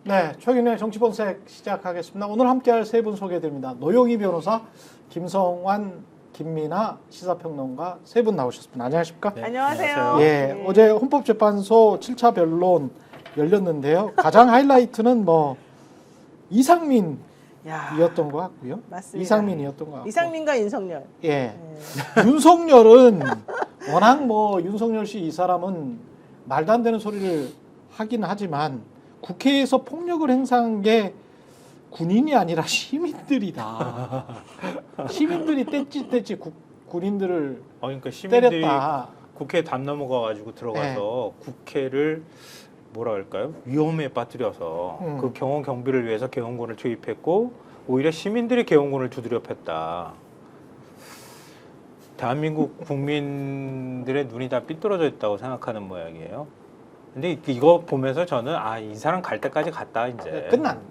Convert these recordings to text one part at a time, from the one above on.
네, 최근의 정치본색 시작하겠습니다. 오늘 함께할 세 분 소개해드립니다. 노영희 변호사, 김성환, 김민아 시사평론가 세 분 나오셨습니다. 안녕하십니까? 네, 안녕하세요. 예, 네. 어제 헌법재판소 7차 변론 열렸는데요. 가장 하이라이트는 뭐 이상민이었던 야, 것 같고요. 맞습니다. 이상민이었던 것 같고. 이상민과 윤석열. 예, 네. 윤석열은 워낙 뭐 윤석열 씨 이 사람은 말도 안 되는 소리를 하긴 하지만 국회에서 폭력을 행사한 게 군인이 아니라 시민들이다. 시민들이 떼찌떼찌 군인들을 그러니까 시민들이 때렸다. 국회에 담 넘어가가지고 들어가서 국회를 뭐라 할까요? 위험에 빠뜨려서 그 경호 경비를 위해서 개헌군을 투입했고 오히려 시민들이 개헌군을 두드려 팼다. 대한민국 국민들의 눈이 다 삐뚤어져 있다고 생각하는 모양이에요. 근데 이거 보면서 저는 이 사람 갈 때까지 갔다 이제 끝난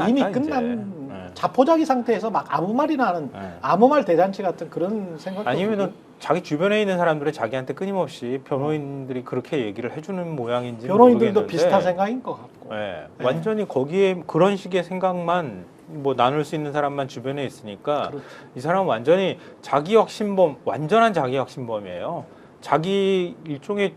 이미 끝난 네. 자포자기 상태에서 막 아무 말이나 하는 네. 아무 말 대잔치 같은 그런 생각. 아니면은 자기 주변에 있는 사람들은 자기한테 끊임없이 변호인들이 그렇게 얘기를 해주는 모양인지 변호인들도 모르겠는데 비슷한 생각인 것 같고. 네. 네. 완전히 거기에 그런 식의 생각만 뭐 나눌 수 있는 사람만 주변에 있으니까 그렇죠. 이 사람은 완전히 자기혁신범, 완전한 자기혁신범이에요. 자기 일종의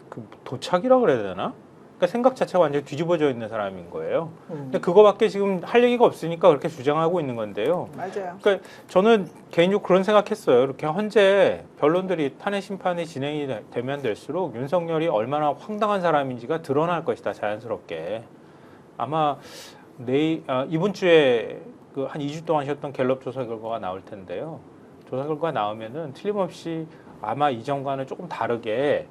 그 도착이라 그래야 되나? 그러니까 생각 자체가 완전히 뒤집어져 있는 사람인 거예요. 근데 그거밖에 지금 할 얘기가 없으니까 그렇게 주장하고 있는 건데요. 맞아요. 그러니까 저는 개인적으로 그런 생각했어요. 이렇게 현재 변론들이 탄핵 심판이 진행이 되면 될수록 윤석열이 얼마나 황당한 사람인지가 드러날 것이다. 자연스럽게. 아마 이번 주에 그 한 2주 동안 하셨던 갤럽 조사 결과가 나올 텐데요. 조사 결과 나오면은 틀림없이 아마 이전과는 조금 다르게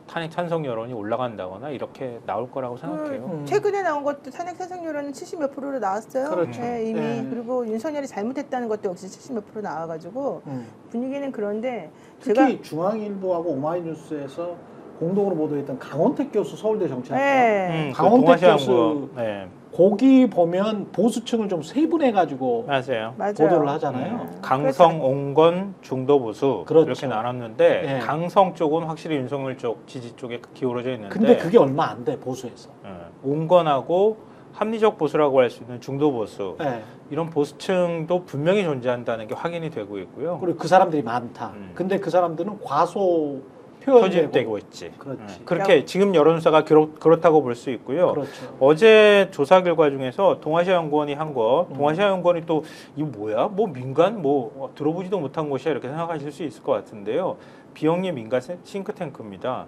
탄핵 찬성 여론이 올라간다거나 이렇게 나올 거라고 생각해요. 최근에 나온 것도 탄핵 찬성 여론은 70몇 프로로 나왔어요. 그렇죠. 네, 이미. 네. 그리고 윤석열이 잘못했다는 것도 역시 70몇 프로 나와가지고 분위기는 그런데 특히 제가 중앙일보하고 오마이뉴스에서 공동으로 보도했던 강원택 교수 서울대 정치학과 네. 강원택 교수 네. 거기 보면 보수층을 좀 세분해가지고 맞아요. 맞아요. 보도를 하잖아요. 강성, 온건, 중도 보수 그렇죠. 이렇게 나눴는데 네. 강성 쪽은 확실히 윤석열 쪽 지지 쪽에 기울어져 있는데 근데 그게 얼마 안 돼 보수에서. 온건하고 합리적 보수라고 할 수 있는 중도 보수 네. 이런 보수층도 분명히 존재한다는 게 확인이 되고 있고요. 그리고 그 사람들이 많다. 근데 그 사람들은 과소 표집되고 표현되고 있지. 그렇지. 그렇게 지금 여론조사가 그렇다고 볼 수 있고요. 그렇죠. 어제 조사 결과 중에서 동아시아연구원이 한 거, 동아시아연구원이 또 이거 뭐야? 뭐 민간 뭐 들어보지도 못한 곳이야 이렇게 생각하실 수 있을 것 같은데요. 비영리 민간 싱크탱크입니다.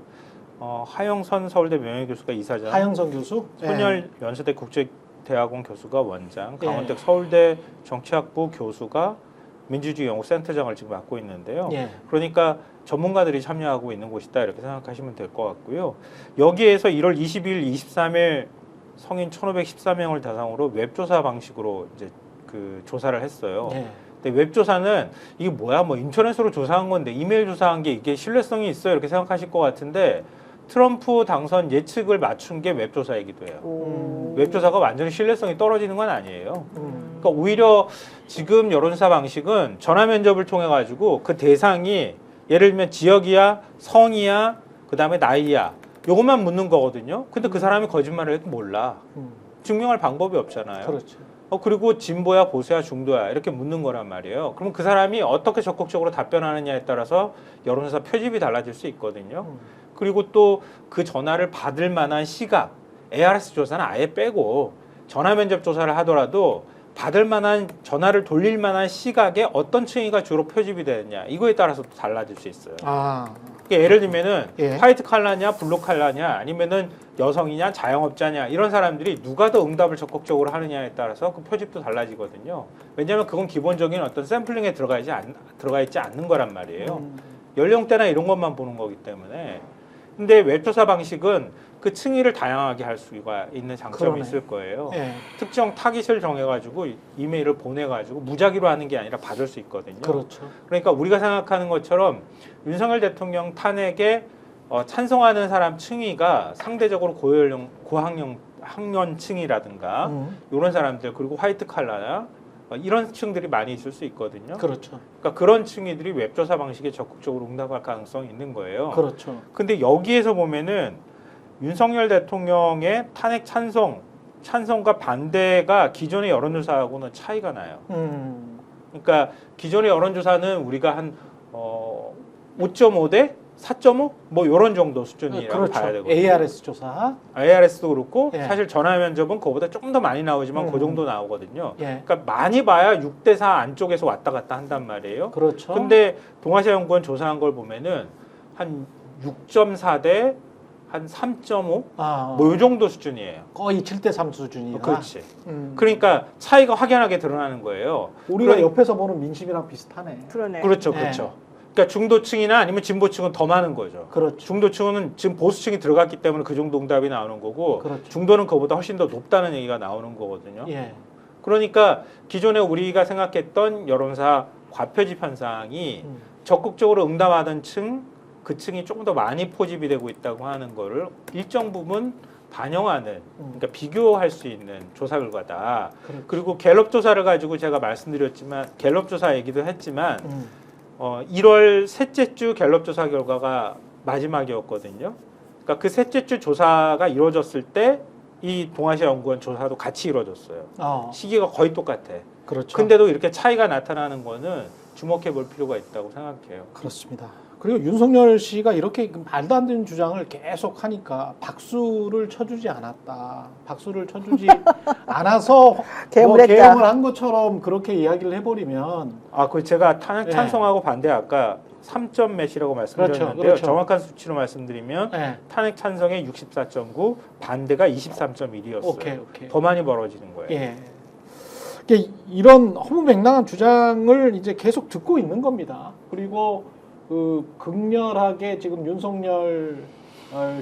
하영선 서울대 명예교수가 이사장, 하영선 교수, 손열 연세대 국제대학원 교수가 원장, 예. 강원택 서울대 정치학부 교수가 민주주의 연구센터장을 지금 맡고 있는데요. 예. 그러니까 전문가들이 참여하고 있는 곳이다 이렇게 생각하시면 될 것 같고요. 여기에서 1월 22일, 23일 성인 1,514명을 대상으로 웹조사 방식으로 이제 그 조사를 했어요. 예. 근데 웹조사는 이게 뭐야? 뭐 인터넷으로 조사한 건데 이메일 조사한 게 이게 신뢰성이 있어 이렇게 생각하실 것 같은데 트럼프 당선 예측을 맞춘 게 웹조사이기도 해요. 웹조사가 완전히 신뢰성이 떨어지는 건 아니에요. 그러니까 오히려 지금 여론조사 방식은 전화 면접을 통해 가지고 그 대상이 예를 들면 지역이야, 성이야, 그 다음에 나이야, 요것만 묻는 거거든요. 근데 그 사람이 거짓말을 해도 몰라. 증명할 방법이 없잖아요. 그렇죠. 그리고 진보야, 보수야, 중도야 이렇게 묻는 거란 말이에요. 그러면 그 사람이 어떻게 적극적으로 답변하느냐에 따라서 여론조사 표집이 달라질 수 있거든요. 그리고 또 그 전화를 받을 만한 시각, ARS 조사는 아예 빼고 전화 면접 조사를 하더라도 받을 만한 전화를 돌릴 만한 시각에 어떤 층위가 주로 표집이 되느냐 이거에 따라서 달라질 수 있어요. 아, 그러니까 예를 들면은 예. 화이트 칼라냐, 블루 칼라냐, 아니면은 여성이냐, 자영업자냐 이런 사람들이 누가 더 응답을 적극적으로 하느냐에 따라서 그 표집도 달라지거든요. 왜냐하면 그건 기본적인 어떤 샘플링에 들어가 있지 않는 거란 말이에요. 연령대나 이런 것만 보는 거기 때문에. 근데 웹조사 방식은 그 층위를 다양하게 할 수가 있는 장점이 그러네. 있을 거예요. 예. 특정 타깃을 정해가지고 이메일을 보내가지고 무작위로 하는 게 아니라 받을 수 있거든요. 그렇죠. 그러니까 우리가 생각하는 것처럼 윤석열 대통령 탄핵에 찬성하는 사람 층위가 상대적으로 고학년층이라든가 이런 사람들 그리고 화이트 칼라나 이런 층들이 많이 있을 수 있거든요. 그렇죠. 그러니까 그런 층이들이 웹조사 방식에 적극적으로 응답할 가능성이 있는 거예요. 그렇죠. 근데 여기에서 보면은 윤석열 대통령의 탄핵 찬성 찬성과 반대가 기존의 여론조사하고는 차이가 나요. 그러니까 기존의 여론조사는 우리가 한 5.5 대 4.5 뭐 이런 정도 수준이라고 그렇죠. 봐야 되거든요. ARS 조사. ARS도 그렇고 예. 사실 전화 면접은 그거보다 조금 더 많이 나오지만 그 정도 나오거든요. 예. 그러니까 많이 봐야 6대 4 안쪽에서 왔다 갔다 한단 말이에요. 그렇죠. 근데 동아시아연구원 조사한 걸 보면은 한 6.4 대 한 3.5 뭐 이 정도 수준이에요. 거의 7대3 수준이야. 그렇지. 그러니까 차이가 확연하게 드러나는 거예요. 우리가 옆에서 보는 민심이랑 비슷하네. 그러네. 그렇죠, 네. 그렇죠. 그러니까 중도층이나 아니면 진보층은 더 많은 거죠. 그렇죠. 중도층은 지금 보수층이 들어갔기 때문에 그 정도 응답이 나오는 거고, 그렇죠. 중도는 그보다 훨씬 더 높다는 얘기가 나오는 거거든요. 예. 그러니까 기존에 우리가 생각했던 여론사 과표집 현상이 적극적으로 응답하던 층, 그 층이 조금 더 많이 포집이 되고 있다고 하는 거를 일정 부분 반영하는, 그러니까 비교할 수 있는 조사 결과다. 그렇죠. 그리고 갤럽 조사를 가지고 제가 말씀드렸지만, 갤럽 조사 얘기도 했지만, 1월 셋째 주 갤럽 조사 결과가 마지막이었거든요. 그러니까 그 셋째 주 조사가 이루어졌을 때 이 동아시아 연구원 조사도 같이 이루어졌어요. 시기가 거의 똑같아. 그렇죠. 근데도 이렇게 차이가 나타나는 거는 주목해 볼 필요가 있다고 생각해요. 그렇습니다. 그리고 윤석열 씨가 이렇게 말도 안 되는 주장을 계속 하니까 박수를 쳐주지 않았다. 박수를 쳐주지 않아서 개혁을 했다. 개혁을 한 것처럼 그렇게 이야기를 해버리면 그 제가 탄핵 네. 찬성하고 반대 아까 3점 몇이라고 말씀드렸는데요. 그렇죠. 정확한 수치로 말씀드리면 네. 탄핵 찬성의 64.9, 반대가 23.1이었어요. 오케이. 더 많이 벌어지는 거예요. 예. 이런 허무맹랑한 주장을 이제 계속 듣고 있는 겁니다. 그리고 극렬하게 지금 윤석열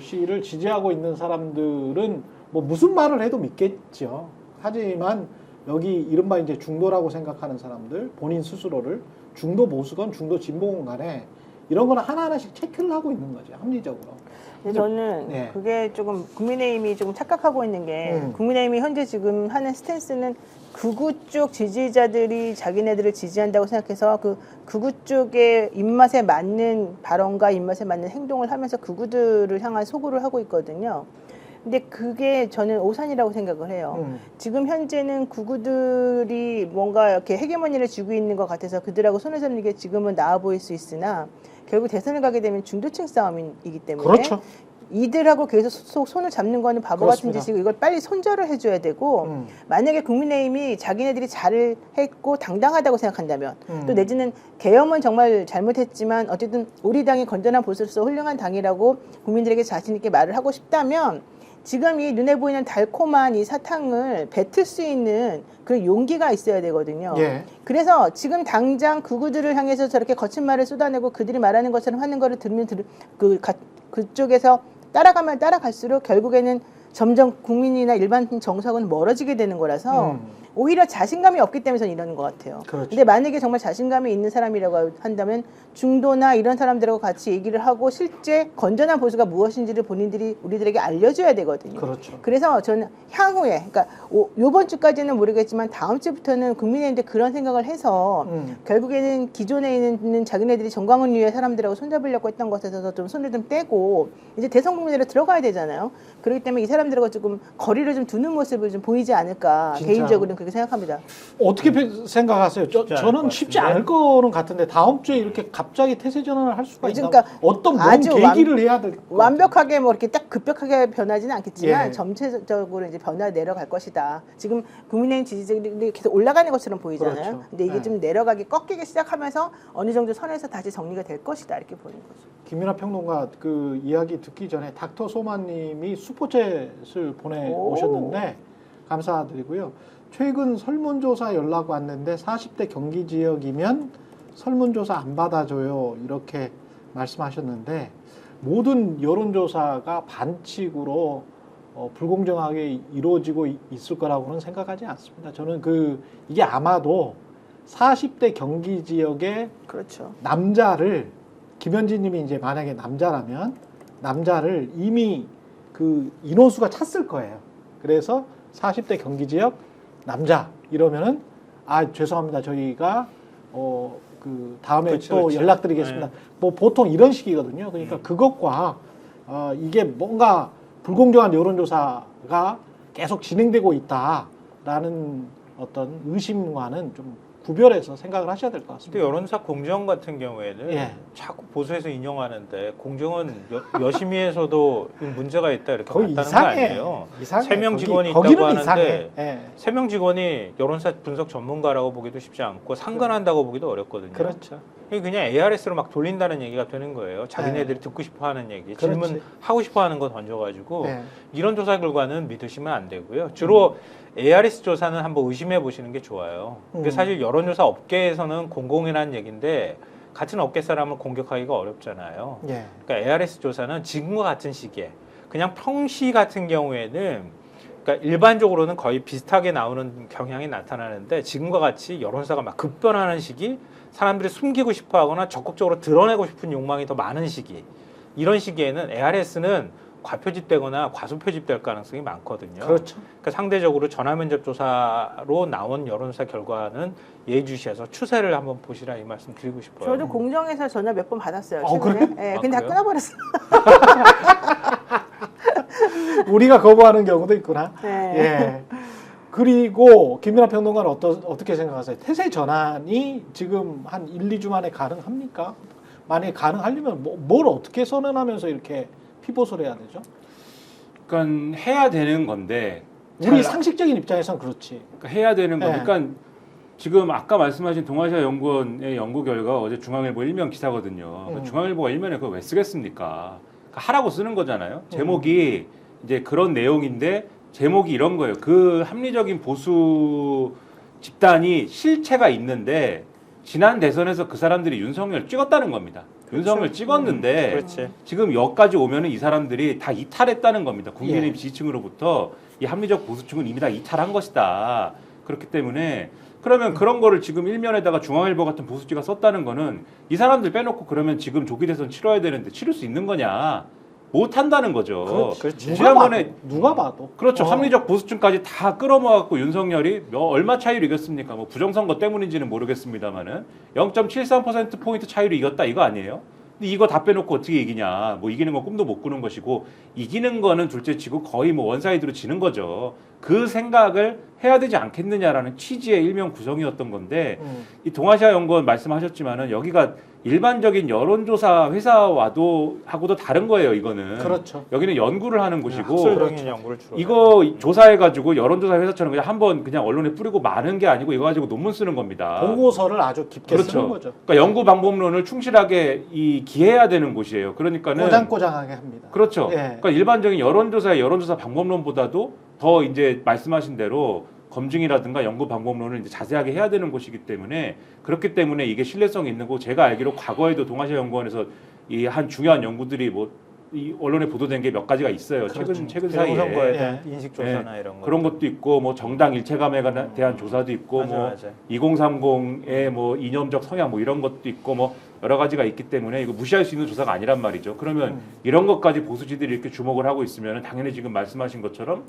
씨를 지지하고 있는 사람들은 뭐 무슨 말을 해도 믿겠죠. 하지만 여기 이른바 이제 중도라고 생각하는 사람들, 본인 스스로를 중도 보수건 중도 진보건 간에 이런 거는 하나하나씩 체크를 하고 있는 거죠. 합리적으로. 근데 저는 네. 그게 조금 국민의힘이 조금 착각하고 있는 게 국민의힘이 현재 지금 하는 스탠스는 극우 쪽 지지자들이 자기네들을 지지한다고 생각해서 그 극우 쪽의 입맛에 맞는 발언과 입맛에 맞는 행동을 하면서 극우들을 향한 소구를 하고 있거든요. 근데 그게 저는 오산이라고 생각을 해요. 지금 현재는 극우들이 뭔가 이렇게 헤게모니를 쥐고 있는 것 같아서 그들하고 손을 잡는 게 지금은 나아 보일 수 있으나 결국 대선을 가게 되면 중도층 싸움이기 때문에 그렇죠. 이들하고 계속 손을 잡는 거는 바보 그렇습니다. 같은 짓이고 이걸 빨리 손절을 해줘야 되고 만약에 국민의힘이 자기네들이 잘을 했고 당당하다고 생각한다면 또 내지는 계엄은 정말 잘못했지만 어쨌든 우리 당이 건전한 보수로서 훌륭한 당이라고 국민들에게 자신 있게 말을 하고 싶다면 지금 이 눈에 보이는 달콤한 이 사탕을 뱉을 수 있는 그 용기가 있어야 되거든요. 예. 그래서 지금 당장 극우들을 향해서 저렇게 거친 말을 쏟아내고 그들이 말하는 것처럼 하는 거를 들으면 그쪽에서 따라가면 따라갈수록 결국에는 점점 국민이나 일반 정서하고는 멀어지게 되는 거라서 오히려 자신감이 없기 때문에 저는 이러는 것 같아요. 그렇죠. 근데 만약에 정말 자신감이 있는 사람이라고 한다면 중도나 이런 사람들하고 같이 얘기를 하고 실제 건전한 보수가 무엇인지를 본인들이 우리들에게 알려줘야 되거든요. 그렇죠. 그래서 저는 향후에, 그러니까 요번 주까지는 모르겠지만 다음 주부터는 국민의힘도 그런 생각을 해서 결국에는 기존에 있는 자기네들이 정광훈류의 사람들하고 손잡으려고 했던 것에서 좀 손을 좀 떼고 이제 대선 국민으로 들어가야 되잖아요. 그렇기 때문에 이 사람들하고 조금 거리를 좀 두는 모습을 좀 보이지 않을까 진짜. 개인적으로는 그렇게 생각합니다. 어떻게 생각하세요? 쉽지 않을 저는 것 쉽지 같은데? 않을 거는 같은데 다음 주에 이렇게 갑자기 태세 전환을 할 수가 있나? 그러니까 어떤 뭔 아주 계기를 해야 될 것 같아요. 완벽하게 뭐 이렇게 딱 급격하게 변하지는 않겠지만 예. 전체적으로 이제 변화 내려갈 것이다. 지금 국민의힘 지지율이 계속 올라가는 것처럼 보이잖아요. 그렇죠. 근데 이게 네. 좀 내려가기 꺾이기 시작하면서 어느 정도 선에서 다시 정리가 될 것이다 이렇게 보는 거죠. 김민하 평론가 그 이야기 듣기 전에 닥터 소마님이 슈퍼챗을 보내오셨는데 감사드리고요. 최근 설문조사 연락 왔는데 40대 경기 지역이면 설문조사 안 받아줘요. 이렇게 말씀하셨는데 모든 여론조사가 반칙으로 불공정하게 이루어지고 있을 거라고는 생각하지 않습니다. 저는 이게 아마도 40대 경기 지역의 그렇죠. 남자를 김현진 님이 이제 만약에 남자라면 남자를 이미 그 인원수가 찼을 거예요. 그래서 40대 경기 지역 남자 이러면은 죄송합니다. 저희가 그 다음에 그렇죠, 또 그렇죠. 연락드리겠습니다. 네. 뭐 보통 이런 식이거든요. 그러니까 그것과 이게 뭔가 불공정한 여론조사가 계속 진행되고 있다라는 어떤 의심과는 좀 구별해서 생각을 하셔야 될 것 근데 같습니다. 여론조사 공정 같은 경우에는 예. 자꾸 보수에서 인용하는데 공정은 여심위에서도 문제가 있다 이렇게 거의 봤다는 이상해. 거 아니에요? 이상해. 3명 직원이 거기는 있다고 하는데 이상해. 예. 3명 직원이 여론사 분석 전문가라고 보기도 쉽지 않고 상관한다고 보기도 어렵거든요. 그렇죠. 이게 그냥 ARS로 막 돌린다는 얘기가 되는 거예요. 자기네들이 네. 듣고 싶어하는 얘기, 그렇지. 질문하고 싶어하는 거 던져가지고 예. 이런 조사 결과는 믿으시면 안 되고요. 주로 ARS 조사는 한번 의심해 보시는 게 좋아요. 근데 사실 여론조사 업계에서는 공공이라는 얘기인데 같은 업계 사람을 공격하기가 어렵잖아요. 예. 그러니까 ARS 조사는 지금과 같은 시기에 그냥 평시 같은 경우에는 그러니까 일반적으로는 거의 비슷하게 나오는 경향이 나타나는데 지금과 같이 여론사가 막 급변하는 시기, 사람들이 숨기고 싶어하거나 적극적으로 드러내고 싶은 욕망이 더 많은 시기, 이런 시기에는 ARS는 과표집되거나 과소표집될 가능성이 많거든요. 그렇죠. 그러니까 상대적으로 전화면접 조사로 나온 여론조사 결과는 예의주시해서 추세를 한번 보시라 이 말씀 드리고 싶어요. 저도 공정에서 전화 몇 번 받았어요. 그래? 예, 아, 근데 다 그래요? 끊어버렸어. 우리가 거부하는 경우도 있구나. 네. 예. 그리고 김민하 평론가는 어떻게 생각하세요? 태세 전환이 지금 한 1, 2주 만에 가능합니까? 만약에 가능하려면 뭘 어떻게 선언하면서 이렇게 피봇을 해야 되죠? 그러니까 해야 되는 건데 우리 상식적인 입장에서는 그렇지. 그러니까 해야 되는 거. 네. 그러니까 지금 아까 말씀하신 동아시아 연구원의 연구 결과 어제 중앙일보 일면 기사거든요. 그러니까 중앙일보가 일면에 그걸 왜 쓰겠습니까? 그러니까 하라고 쓰는 거잖아요. 제목이 이제 그런 내용인데 제목이 이런 거예요. 그 합리적인 보수 집단이 실체가 있는데 지난 대선에서 그 사람들이 윤석열 찍었다는 겁니다. 윤석열 찍었는데 그렇지. 지금 여기까지 오면은 이 사람들이 다 이탈했다는 겁니다. 국민의힘 예. 지지층으로부터 이 합리적 보수층은 이미 다 이탈한 것이다. 그렇기 때문에 그러면 그런 거를 지금 일면에다가 중앙일보 같은 보수지가 썼다는 거는 이 사람들 빼놓고 그러면 지금 조기 대선 치러야 되는데 치를 수 있는 거냐? 못 한다는 거죠. 그렇지. 누가 봐도. 그렇죠. 합리적 보수층까지 다 끌어모아갖고 윤석열이 얼마 차이로 이겼습니까? 뭐 부정선거 때문인지는 모르겠습니다만은 0.73%포인트 차이로 이겼다 이거 아니에요? 근데 이거 다 빼놓고 어떻게 이기냐? 뭐 이기는 건 꿈도 못 꾸는 것이고 이기는 거는 둘째치고 거의 뭐 원사이드로 지는 거죠. 그 생각을 해야 되지 않겠느냐라는 취지의 일명 구성이었던 건데 이 동아시아 연구원 말씀하셨지만은 여기가 일반적인 여론조사 회사와도 하고도 다른 거예요. 이거는 그렇죠. 여기는 연구를 하는 곳이고 학술적인 연구를 주로 이거 조사해가지고 여론조사 회사처럼 그냥 한번 그냥 언론에 뿌리고 마는 게 아니고 이거 가지고 논문 쓰는 겁니다. 보고서를 아주 깊게 쓰는 그렇죠. 거죠. 그러니까 연구 방법론을 충실하게 기해야 되는 곳이에요. 그러니까는 꼬장꼬장하게 합니다. 그렇죠. 예. 그러니까 일반적인 여론조사의 여론조사 방법론보다도 더 이제 말씀하신 대로 검증이라든가 연구 방법론을 이제 자세하게 해야 되는 곳이기 때문에 그렇기 때문에 이게 신뢰성이 있는 거. 제가 알기로 과거에도 동아시아 연구원에서 이 한 중요한 연구들이 뭐 이 언론에 보도된 게 몇 가지가 있어요. 그렇죠. 최근 선거에 사이에 대한 인식 조사나 이런 거 그런 것도 있고 뭐 정당 일체감에 대한 조사도 있고 맞아, 뭐 맞아. 2030의 뭐 이념적 성향 뭐 이런 것도 있고 뭐 여러 가지가 있기 때문에 이거 무시할 수 있는 조사가 아니란 말이죠. 그러면 이런 것까지 보수지들이 이렇게 주목을 하고 있으면 당연히 지금 말씀하신 것처럼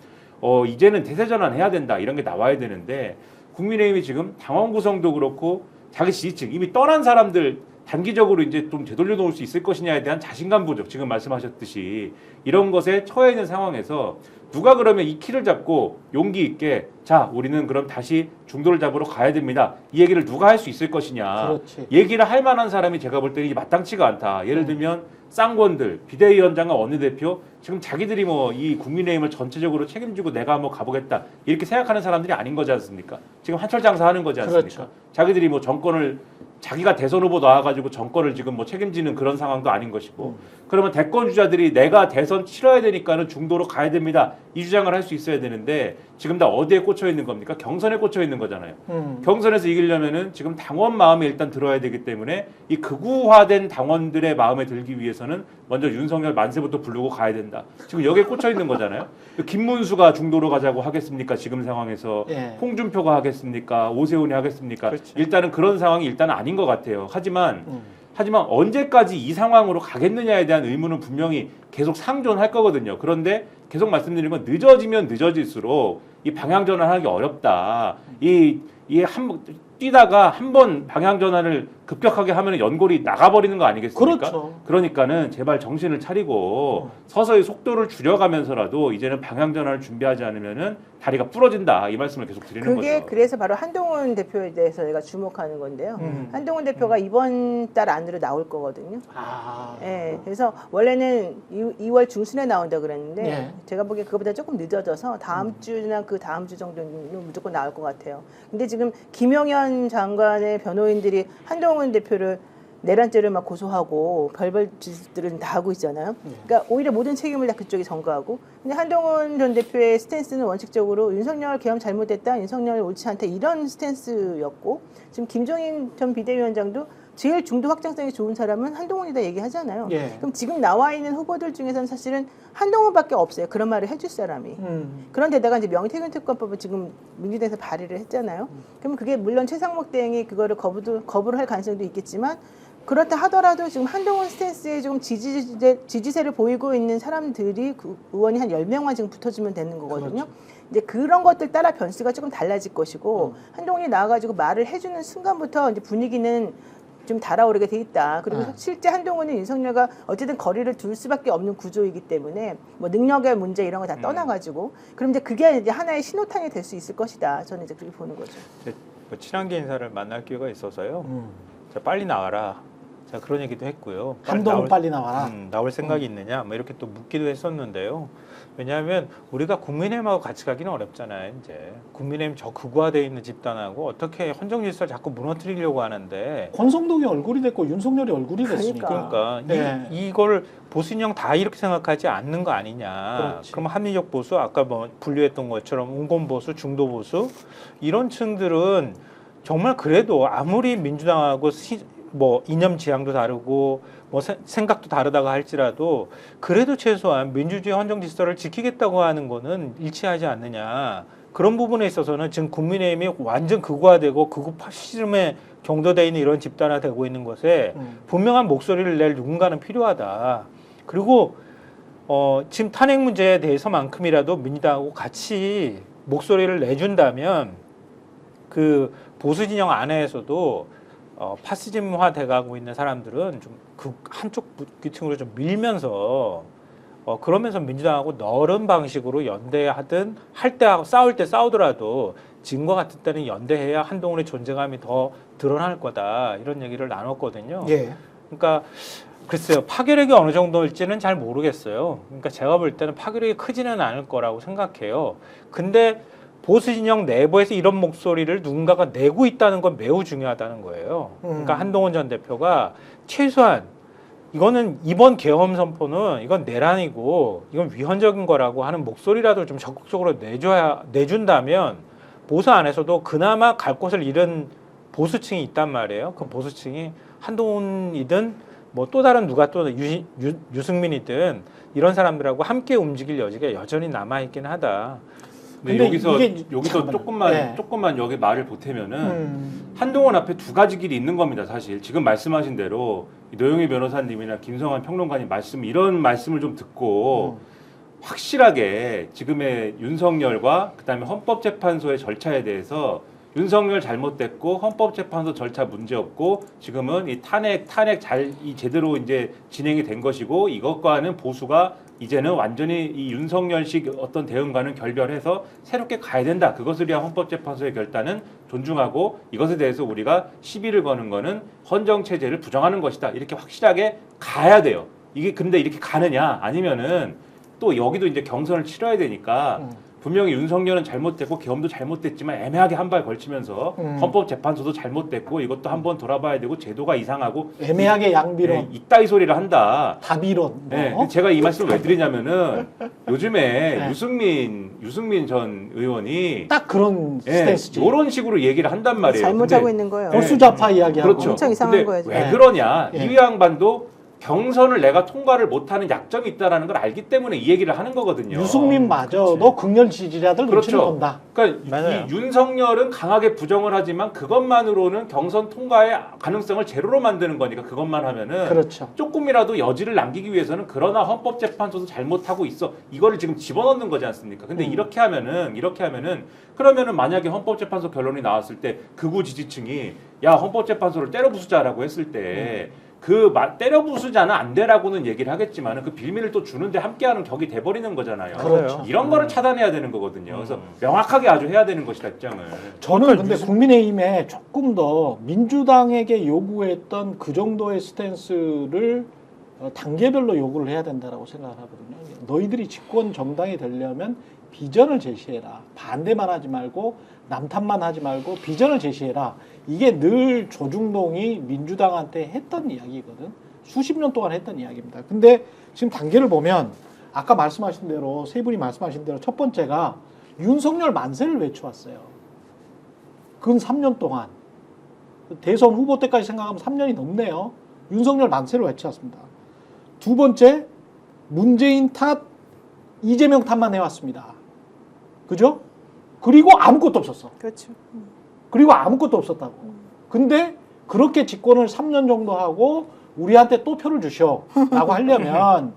이제는 대세 전환해야 된다 이런 게 나와야 되는데 국민의힘이 지금 당원 구성도 그렇고 자기 지지층 이미 떠난 사람들 단기적으로 이제 좀 되돌려 놓을 수 있을 것이냐에 대한 자신감 부족 지금 말씀하셨듯이 이런 것에 처해 있는 상황에서 누가 그러면 이 키를 잡고 용기 있게 자 우리는 그럼 다시 중도를 잡으러 가야 됩니다 이 얘기를 누가 할 수 있을 것이냐 그렇지. 얘기를 할 만한 사람이 제가 볼 때는 이게 마땅치가 않다. 예를 들면 쌍권들 비대위원장과 원내대표 지금 자기들이 뭐 이 국민의힘을 전체적으로 책임지고 내가 한번 가보겠다 이렇게 생각하는 사람들이 아닌 거지 않습니까? 지금 한철 장사하는 거지 않습니까? 그렇죠. 자기들이 뭐 정권을 자기가 대선 후보 나와가지고 정권을 지금 뭐 책임지는 그런 상황도 아닌 것이고 그러면 대권 주자들이 내가 대선 치러야 되니까는 중도로 가야 됩니다 이 주장을 할 수 있어야 되는데 지금 다 어디에 꽂혀 있는 겁니까? 경선에 꽂혀 있는 거잖아요. 경선에서 이기려면은 지금 당원 마음에 일단 들어야 되기 때문에 이 극우화된 당원들의 마음에 들기 위해서는 먼저 윤석열 만세부터 부르고 가야 된다. 지금 여기에 꽂혀 있는 거잖아요. 김문수가 중도로 가자고 하겠습니까? 지금 상황에서 예. 홍준표가 하겠습니까? 오세훈이 하겠습니까? 그렇죠. 일단은 그런 상황이 일단은 아닌 것 같아요. 하지만 언제까지 이 상황으로 가겠느냐에 대한 의문은 분명히 계속 상존할 거거든요. 그런데 계속 말씀드리는 건 늦어지면 늦어질수록 이 방향 전환하기 어렵다. 뛰다가 한 번 방향 전환을 급격하게 하면 연골이 나가버리는 거 아니겠습니까? 그렇죠. 그러니까는 제발 정신을 차리고 서서히 속도를 줄여가면서라도 이제는 방향 전환을 준비하지 않으면은 다리가 부러진다 이 말씀을 계속 드리는 그게 거죠. 그래서 바로 한동훈 대표에 대해서 제가 주목하는 건데요. 한동훈 대표가 이번 달 안으로 나올 거거든요. 아, 예, 그래서 원래는 2월 중순에 나온다 그랬는데 예. 제가 보기에 그거보다 조금 늦어져서 다음 주나 그 다음 주 정도는 무조건 나올 것 같아요. 근데 지금 김용현 장관의 변호인들이 한동훈 대표를 내란죄를 막 고소하고 별별 짓들은 다 하고 있잖아요. 그러니까 오히려 모든 책임을 다 그쪽이 전가하고. 근데 한동훈 전 대표의 스탠스는 원칙적으로 윤석열 계엄 잘못됐다, 윤석열 옳지 않다 이런 스탠스였고 지금 김종인 전 비대위원장도 제일 중도 확장성이 좋은 사람은 한동훈이다 얘기하잖아요. 예. 그럼 지금 나와 있는 후보들 중에서는 사실은 한동훈밖에 없어요. 그런 말을 해줄 사람이. 그런데다가 이제 명태균 특검법을 지금 민주당에서 발의를 했잖아요. 그럼 그게 물론 최상목 대행이 그거를 거부를 할 가능성도 있겠지만 그렇다 하더라도 지금 한동훈 스탠스에 좀 지지세를 보이고 있는 사람들이 그 의원이 한 10명만 지금 붙어주면 되는 거거든요. 이제 그런 것들 따라 변수가 조금 달라질 것이고 한동훈이 나와가지고 말을 해주는 순간부터 이제 분위기는 좀 달아오르게 돼 있다. 그리고 실제 한동훈은 윤석열과 어쨌든 거리를 둘 수밖에 없는 구조이기 때문에 뭐 능력의 문제 이런 거 다 떠나가지고 그럼 이제 그게 이제 하나의 신호탄이 될 수 있을 것이다. 저는 이제 그렇게 보는 거죠. 뭐 친한계 인사를 만날 기회가 있어서요. 자, 빨리 나와라. 자, 그런 얘기도 했고요. 한동훈 빨리 나와라. 나올 생각이 있느냐? 뭐 이렇게 또 묻기도 했었는데요. 왜냐하면 우리가 국민의힘하고 같이 가기는 어렵잖아요. 이제 국민의힘 저 극우화되어 있는 집단하고 어떻게 헌정 질서를 자꾸 무너뜨리려고 하는데 권성동이 얼굴이 됐고 윤석열이 얼굴이 됐으니까. 그러니까 네. 이걸 보수인형 다 이렇게 생각하지 않는 거 아니냐. 그렇지. 그럼 합리적 보수 아까 뭐 분류했던 것처럼 운건 보수, 중도 보수 이런 층들은 정말 그래도 아무리 민주당하고 뭐 이념 지향도 다르고 뭐 생각도 다르다가 할지라도 그래도 최소한 민주주의 헌정 질서를 지키겠다고 하는 거는 일치하지 않느냐. 그런 부분에 있어서는 지금 국민의힘이 완전 극우화되고 극우 파시즘에 경도되어 있는 이런 집단화되고 있는 것에 분명한 목소리를 낼 누군가는 필요하다. 그리고 지금 탄핵 문제에 대해서만큼이라도 민주당하고 같이 목소리를 내준다면 그 보수 진영 안에서도 파시즘화 돼가고 있는 사람들은 좀 그 한쪽 기층으로 좀 밀면서 그러면서 민주당하고 너른 방식으로 연대하든 할 때 싸울 때 싸우더라도 지금과 같은 때는 연대해야 한동훈의 존재감이 더 드러날 거다 이런 얘기를 나눴거든요. 예. 그러니까 글쎄요 파괴력이 어느 정도일지는 잘 모르겠어요. 그러니까 제가 볼 때는 파괴력이 크지는 않을 거라고 생각해요. 근데 보수 진영 내부에서 이런 목소리를 누군가가 내고 있다는 건 매우 중요하다는 거예요. 그러니까 한동훈 전 대표가 최소한 이거는 이번 계엄 선포는 이건 내란이고 이건 위헌적인 거라고 하는 목소리라도 좀 적극적으로 내준다면 보수 안에서도 그나마 갈 곳을 잃은 보수층이 있단 말이에요. 그 보수층이 한동훈이든 뭐 또 다른 누가 또 유승민이든 이런 사람들하고 함께 움직일 여지가 여전히 남아 있긴 하다. 근데 여기서 잠깐만요. 조금만 여기 말을 보태면은 한동훈 앞에 두 가지 길이 있는 겁니다. 사실 지금 말씀하신 대로 노영희 변호사님이나 김성환 평론가님 이런 말씀을 좀 듣고 확실하게 지금의 윤석열과 그다음에 헌법재판소의 절차에 대해서 윤석열 잘못됐고 헌법재판소 절차 문제없고 지금은 이 탄핵 이 제대로 이제 진행이 된 것이고 이것과는 보수가 이제는 완전히 이 윤석열식 어떤 대응과는 결별해서 새롭게 가야 된다. 그것을 위한 헌법재판소의 결단은 존중하고 이것에 대해서 우리가 시비를 거는 거는 헌정체제를 부정하는 것이다. 이렇게 확실하게 가야 돼요. 이게 근데 이렇게 가느냐 아니면은 또 여기도 이제 경선을 치러야 되니까 분명히 윤석열은 잘못됐고 계엄도 잘못됐지만 애매하게 한 발 걸치면서 헌법재판소도 잘못됐고 이것도 한번 돌아봐야 되고 제도가 이상하고 애매하게 양비론, 네, 이따위 소리를 한다. 다비론. 네, 제가 이 말씀을 왜 드리냐면은 요즘에 유승민 전 의원이 딱 그런 스탠스지. 이런 식으로 얘기를 한단 말이에요. 잘못하고 있는 거예요. 보수좌파 이야기하고. 그렇죠. 엄청 이상한 근데 거예요, 왜 지금. 그러냐? 예. 이 양반도 경선을 내가 통과를 못하는 약점이 있다라는 걸 알기 때문에 이 얘기를 하는 거거든요. 유승민 마저도 극렬 지지자들 눈치를 그렇죠. 본다. 그러니까 맞아요. 이 윤석열은 강하게 부정을 하지만 그것만으로는 경선 통과의 가능성을 제로로 만드는 거니까 그것만 하면은 그렇죠. 조금이라도 여지를 남기기 위해서는 그러나 헌법재판소도 잘못하고 있어 이거를 지금 집어넣는 거지 않습니까? 근데 이렇게 하면은 그러면은 만약에 헌법재판소 결론이 나왔을 때 극우 지지층이 야 헌법재판소를 때려 부수자라고 했을 때 때려 부수자는 안 되라고는 얘기를 하겠지만은 그 빌미를 또 주는데 함께하는 격이 돼버리는 거잖아요. 그렇죠. 이런 거를 차단해야 되는 거거든요. 그래서 명확하게 아주 해야 되는 것이다 입장을. 저는 근데 국민의힘에 조금 더 민주당에게 요구했던 그 정도의 스탠스를 단계별로 요구를 해야 된다라고 생각을 하거든요. 너희들이 집권 정당이 되려면 비전을 제시해라. 반대만 하지 말고 남탓만 하지 말고 비전을 제시해라. 이게 늘 조중동이 민주당한테 했던 이야기거든. 수십 년 동안 했던 이야기입니다. 근데 지금 단계를 보면 아까 말씀하신 대로 세 분이 말씀하신 대로 첫 번째가 윤석열 만세를 외쳐왔어요. 근 3년 동안. 대선 후보 때까지 생각하면 3년이 넘네요. 윤석열 만세를 외쳐왔습니다. 두 번째, 문재인 탓, 이재명 탓만 해왔습니다. 그죠? 그리고 아무것도 없었어. 그렇죠. 그리고 아무것도 없었다고. 근데 그렇게 집권을 3년 정도 하고 우리한테 또 표를 주셔라고 하려면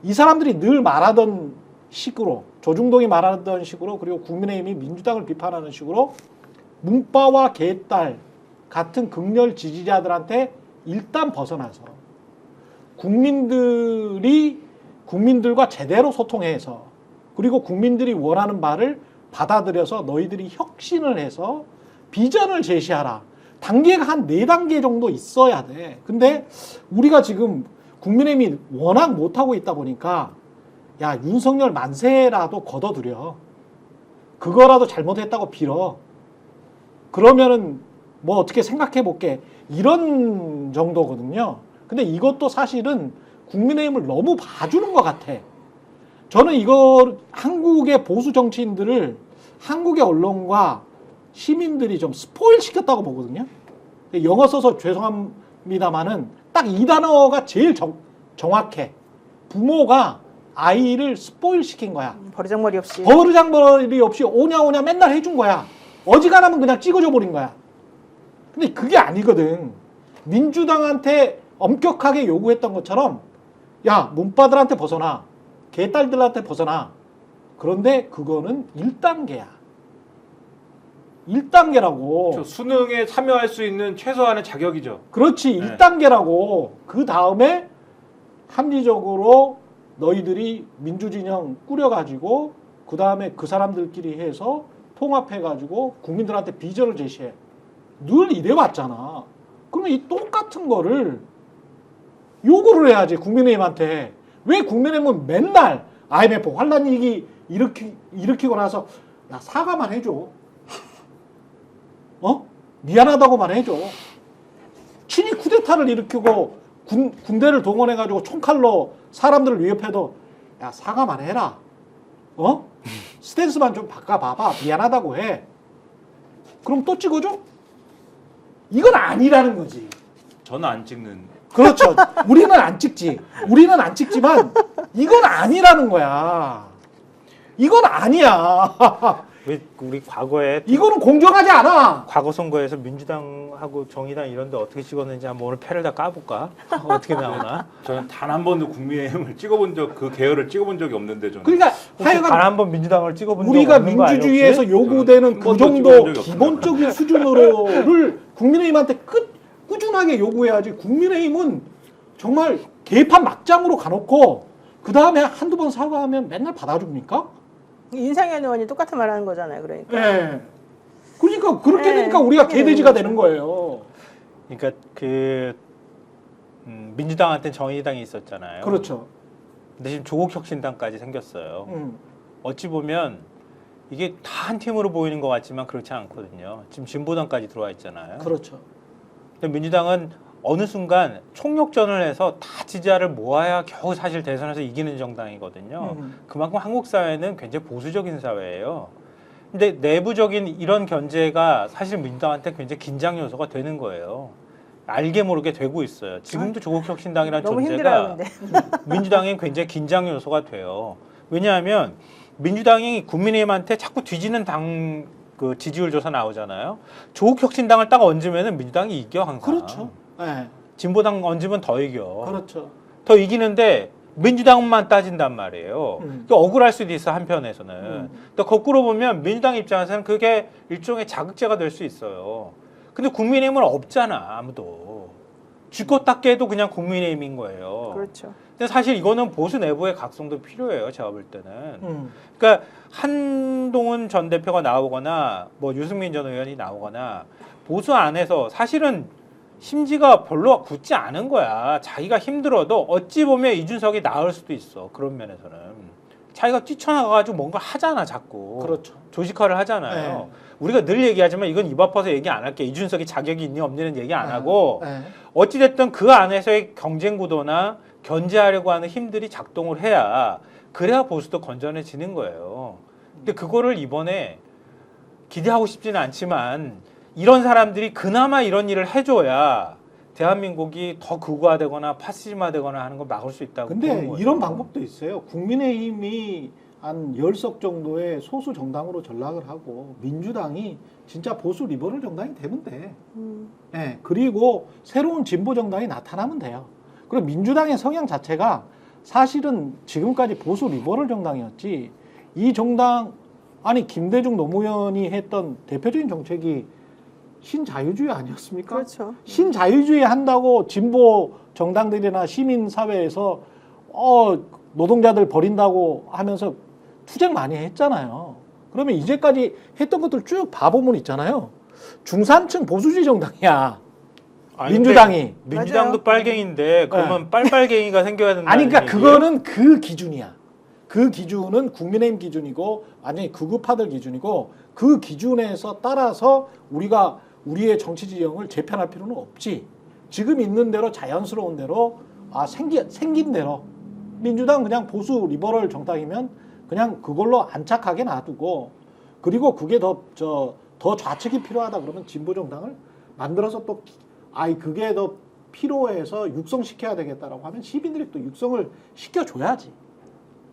이 사람들이 늘 말하던 식으로 조중동이 말하던 식으로 그리고 국민의힘이 민주당을 비판하는 식으로 문바와 개딸 같은 극렬 지지자들한테 일단 벗어나서 국민들과 제대로 소통해서 그리고 국민들이 원하는 바를 받아들여서 너희들이 혁신을 해서 비전을 제시하라. 단계가 한 4단계 정도 있어야 돼. 근데 우리가 지금 국민의힘이 워낙 못하고 있다 보니까 야 윤석열 만세라도 걷어들여. 그거라도 잘못했다고 빌어. 그러면은 뭐 어떻게 생각해 볼게. 이런 정도거든요. 근데 이것도 사실은 국민의힘을 너무 봐주는 것 같아. 저는 이거 한국의 보수 정치인들을 한국의 언론과 시민들이 좀 스포일 시켰다고 보거든요. 영어 써서 죄송합니다만은 딱 이 단어가 제일 정확해. 부모가 아이를 스포일 시킨 거야. 버르장머리 없이. 버르장머리 없이 오냐 맨날 해준 거야. 어지간하면 그냥 찍어줘 버린 거야. 근데 그게 아니거든. 민주당한테 엄격하게 요구했던 것처럼 야 문바들한테 벗어나. 개딸들한테 벗어나. 그런데 그거는 1단계야. 1단계라고. 수능에 참여할 수 있는 최소한의 자격이죠. 그렇지. 네. 1단계라고. 그 다음에 합리적으로 너희들이 민주진영 꾸려가지고 그 다음에 그 사람들끼리 해서 통합해가지고 국민들한테 비전을 제시해. 늘 이래왔잖아. 그러면 이 똑같은 거를 요구를 해야지 국민의힘한테. 왜 국민의힘은 맨날 IMF 환란 위기 일으키고 나서 야 사과만 해줘. 미안하다고만 해줘. 친위 쿠데타를 일으키고 군대를 동원해가지고 총칼로 사람들을 위협해도 야 사과만 해라. 스탠스만 좀 바꿔봐봐. 미안하다고 해. 그럼 또 찍어줘? 이건 아니라는 거지. 저는 안 찍는. 그렇죠. 우리는 안 찍지. 우리는 안 찍지만 이건 아니라는 거야. 이건 아니야. 우리 과거에 이거는 공정하지 않아. 과거 선거에서 민주당하고 정의당 이런 데 어떻게 찍었는지 한번 오늘 패를 다 까볼까? 어떻게 나오나? 저는 단 한 번도 국민의힘을 그 계열을 찍어본 적이 없는데 저는. 그러니까 단 하여간 한 번 민주당을 찍어본 적 우리가 없는 거 아니에요, 민주주의에서 혹시? 요구되는 한 그 번도 정도 찍어본 적이 기본적인 수준으로를 국민의힘한테 꾸준하게 요구해야지. 국민의힘은 정말 개판 막장으로 가놓고 그 다음에 한두 번 사과하면 맨날 받아줍니까? 인상현 의원이 똑같은 말 하는 거잖아요. 그러니까. 네. 그러니까 그렇게 네. 되니까 우리가 개돼지가 되는 거예요. 그러니까 민주당한테 정의당이 있었잖아요. 그렇죠. 근데 지금 조국혁신당까지 생겼어요. 어찌 보면 이게 다 한 팀으로 보이는 것 같지만 그렇지 않거든요. 지금 진보당까지 들어와 있잖아요. 그렇죠. 근데 민주당은 어느 순간 총력전을 해서 다 지지자를 모아야 겨우 사실 대선에서 이기는 정당이거든요. 그만큼 한국 사회는 굉장히 보수적인 사회예요. 근데 내부적인 이런 견제가 사실 민주당한테 굉장히 긴장 요소가 되는 거예요. 알게 모르게 되고 있어요. 지금도 조국혁신당이라는 너무 존재가 힘들어요, 민주당에 굉장히 긴장 요소가 돼요. 왜냐하면 민주당이 국민의힘한테 자꾸 뒤지는 당 그 지지율 조사 나오잖아요. 조국혁신당을 딱 얹으면은 민주당이 이겨 항상. 그렇죠. 네. 진보당 얹으면 더 이겨. 그렇죠. 더 이기는데 민주당만 따진단 말이에요. 그러니까 억울할 수도 있어 한편에서는. 또 거꾸로 보면 민주당 입장에서는 그게 일종의 자극제가 될 수 있어요. 근데 국민의힘은 없잖아 아무도. 쥐고 닦게 해도 그냥 국민의힘인 거예요. 그렇죠. 근데 사실 이거는 보수 내부의 각성도 필요해요. 제가 볼 때는. 그러니까 한동훈 전 대표가 나오거나 뭐 유승민 전 의원이 나오거나 보수 안에서 사실은 심지가 별로 굳지 않은 거야. 자기가 힘들어도 어찌 보면 이준석이 나을 수도 있어. 그런 면에서는. 자기가 뛰쳐나가가지고 뭔가 하잖아 자꾸. 그렇죠. 조직화를 하잖아요. 네. 우리가 늘 얘기하지만 이건 입 아파서 얘기 안 할게. 이준석이 자격이 있니 없니는 얘기 안 하고 네. 어찌됐든 그 안에서의 경쟁 구도나 견제하려고 하는 힘들이 작동을 해야 그래야 보수도 건전해지는 거예요. 근데 그거를 이번에 기대하고 싶지는 않지만 이런 사람들이 그나마 이런 일을 해줘야 대한민국이 더 극우화되거나 파시즘화되거나 하는 걸 막을 수 있다고 근데 보는 거죠. 이런 방법도 있어요. 국민의힘이 한 10석 정도의 소수 정당으로 전락을 하고 민주당이 진짜 보수 리버럴 정당이 되면 돼. 네, 그리고 새로운 진보 정당이 나타나면 돼요. 그리고 민주당의 성향 자체가 사실은 지금까지 보수 리버럴 정당이었지. 이 정당 아니 김대중 노무현이 했던 대표적인 정책이 신자유주의 아니었습니까? 그렇죠. 신자유주의 한다고 진보 정당들이나 시민 사회에서 노동자들 버린다고 하면서 투쟁 많이 했잖아요. 그러면 이제까지 했던 것들 쭉 봐보면 있잖아요. 중산층 보수주의 정당이야. 아니, 민주당이. 민주당도 맞아요. 빨갱인데 그러면 빨빨갱이가 생겨야 된다. 아니 그러니까 그거는 그 기준이야. 그 기준은 국민의힘 기준이고 완전히 극우파들 기준이고 그 기준에서 따라서 우리가 우리의 정치 지형을 재편할 필요는 없지. 지금 있는 대로 자연스러운 대로 생긴 대로 민주당 그냥 보수 리버럴 정당이면 그냥 그걸로 안착하게 놔두고 그리고 그게 더 좌측이 필요하다 그러면 진보 정당을 만들어서 또 그게 더 필요해서 육성시켜야 되겠다라고 하면 시민들이 또 육성을 시켜줘야지.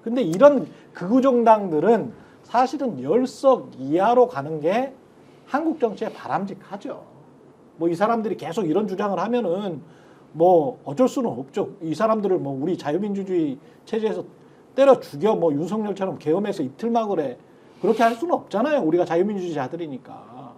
근데 이런 극우 정당들은 사실은 10석 이하로 가는 게 한국 정치에 바람직하죠. 뭐 이 사람들이 계속 이런 주장을 하면은 뭐 어쩔 수는 없죠. 이 사람들을 뭐 우리 자유민주주의 체제에서 때려 죽여 뭐 윤석열처럼 계엄해서 이틀막을 해. 그렇게 할 수는 없잖아요. 우리가 자유민주주의자들이니까.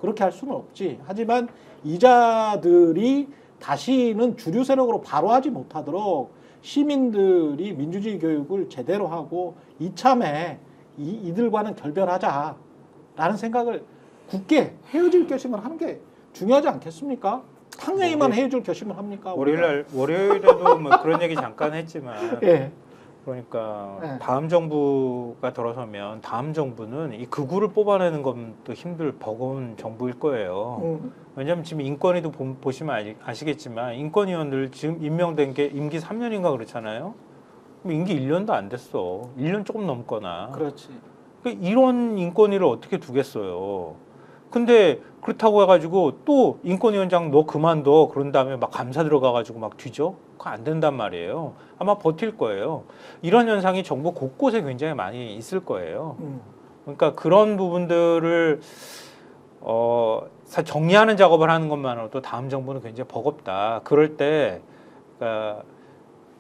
그렇게 할 수는 없지. 하지만 이자들이 다시는 주류 세력으로 바로 하지 못하도록 시민들이 민주주의 교육을 제대로 하고 이참에 이들과는 결별하자라는 생각을 굳게 헤어질 결심을 하는 게 중요하지 않겠습니까? 당연히만 헤어질 결심을 합니까? 월요일에도 뭐 그런 얘기 잠깐 했지만 예. 그러니까 네. 다음 정부가 들어서면 다음 정부는 이 극우를 뽑아내는 것도 힘들 버거운 정부일 거예요. 왜냐하면 지금 인권위도 보시면 아시겠지만 인권위원들 지금 임명된 게 임기 3년인가 그렇잖아요. 그럼 임기 1년도 안 됐어. 1년 조금 넘거나. 그렇지. 이런 인권위를 어떻게 두겠어요. 근데 그렇다고 해가지고 또 인권위원장 너 그만둬 그런 다음에 막 감사 들어가가지고 막 뒤져? 그거 안 된단 말이에요. 아마 버틸 거예요. 이런 현상이 정부 곳곳에 굉장히 많이 있을 거예요. 그러니까 그런 부분들을 정리하는 작업을 하는 것만으로도 다음 정부는 굉장히 버겁다. 그럴 때 그러니까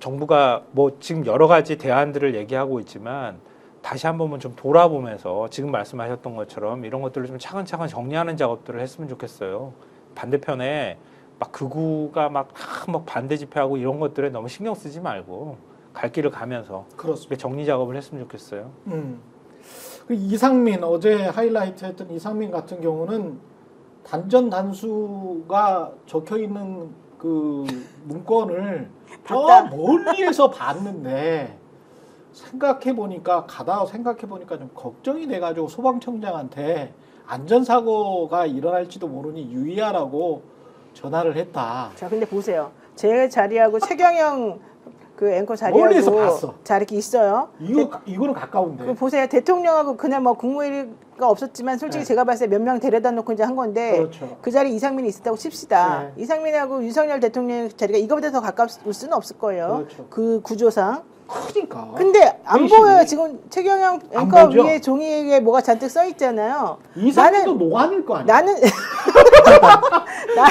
정부가 뭐 지금 여러 가지 대안들을 얘기하고 있지만 다시 한 번만 좀 돌아보면서 지금 말씀하셨던 것처럼 이런 것들을 좀 차근차근 정리하는 작업들을 했으면 좋겠어요. 반대편에 막 극우가 막 반대 집회하고 이런 것들에 너무 신경 쓰지 말고 갈 길을 가면서 그렇습니다. 정리 작업을 했으면 좋겠어요. 그 이상민 어제 하이라이트했던 이상민 같은 경우는 단전 단수가 적혀 있는 그 문건을 저 멀리에서 봤는데 가다가 생각해 보니까 좀 걱정이 돼가지고 소방청장한테 안전사고가 일어날지도 모르니 유의하라고 전화를 했다. 자, 근데 보세요. 제 자리하고 최경영 그 앵커 멀리서 자리하고 봤어. 자 이렇게 있어요. 이거는 가까운데. 그 보세요. 대통령하고 그냥 뭐 국무회의가 없었지만 솔직히 네. 제가 봤을 때 몇 명 데려다 놓고 이제 한 건데 그렇죠. 그 자리에 이상민이 있었다고 칩시다. 네. 이상민하고 윤석열 대통령 자리가 이거보다 더 가까울 수는 없을 거예요. 그렇죠. 그 구조상. 크니까. 근데 안 회의실이. 보여요. 지금 최경영 안 앵커 보죠? 위에 종이에 뭐가 잔뜩 써 있잖아요. 이상민도 노안일 거 아니야. 나는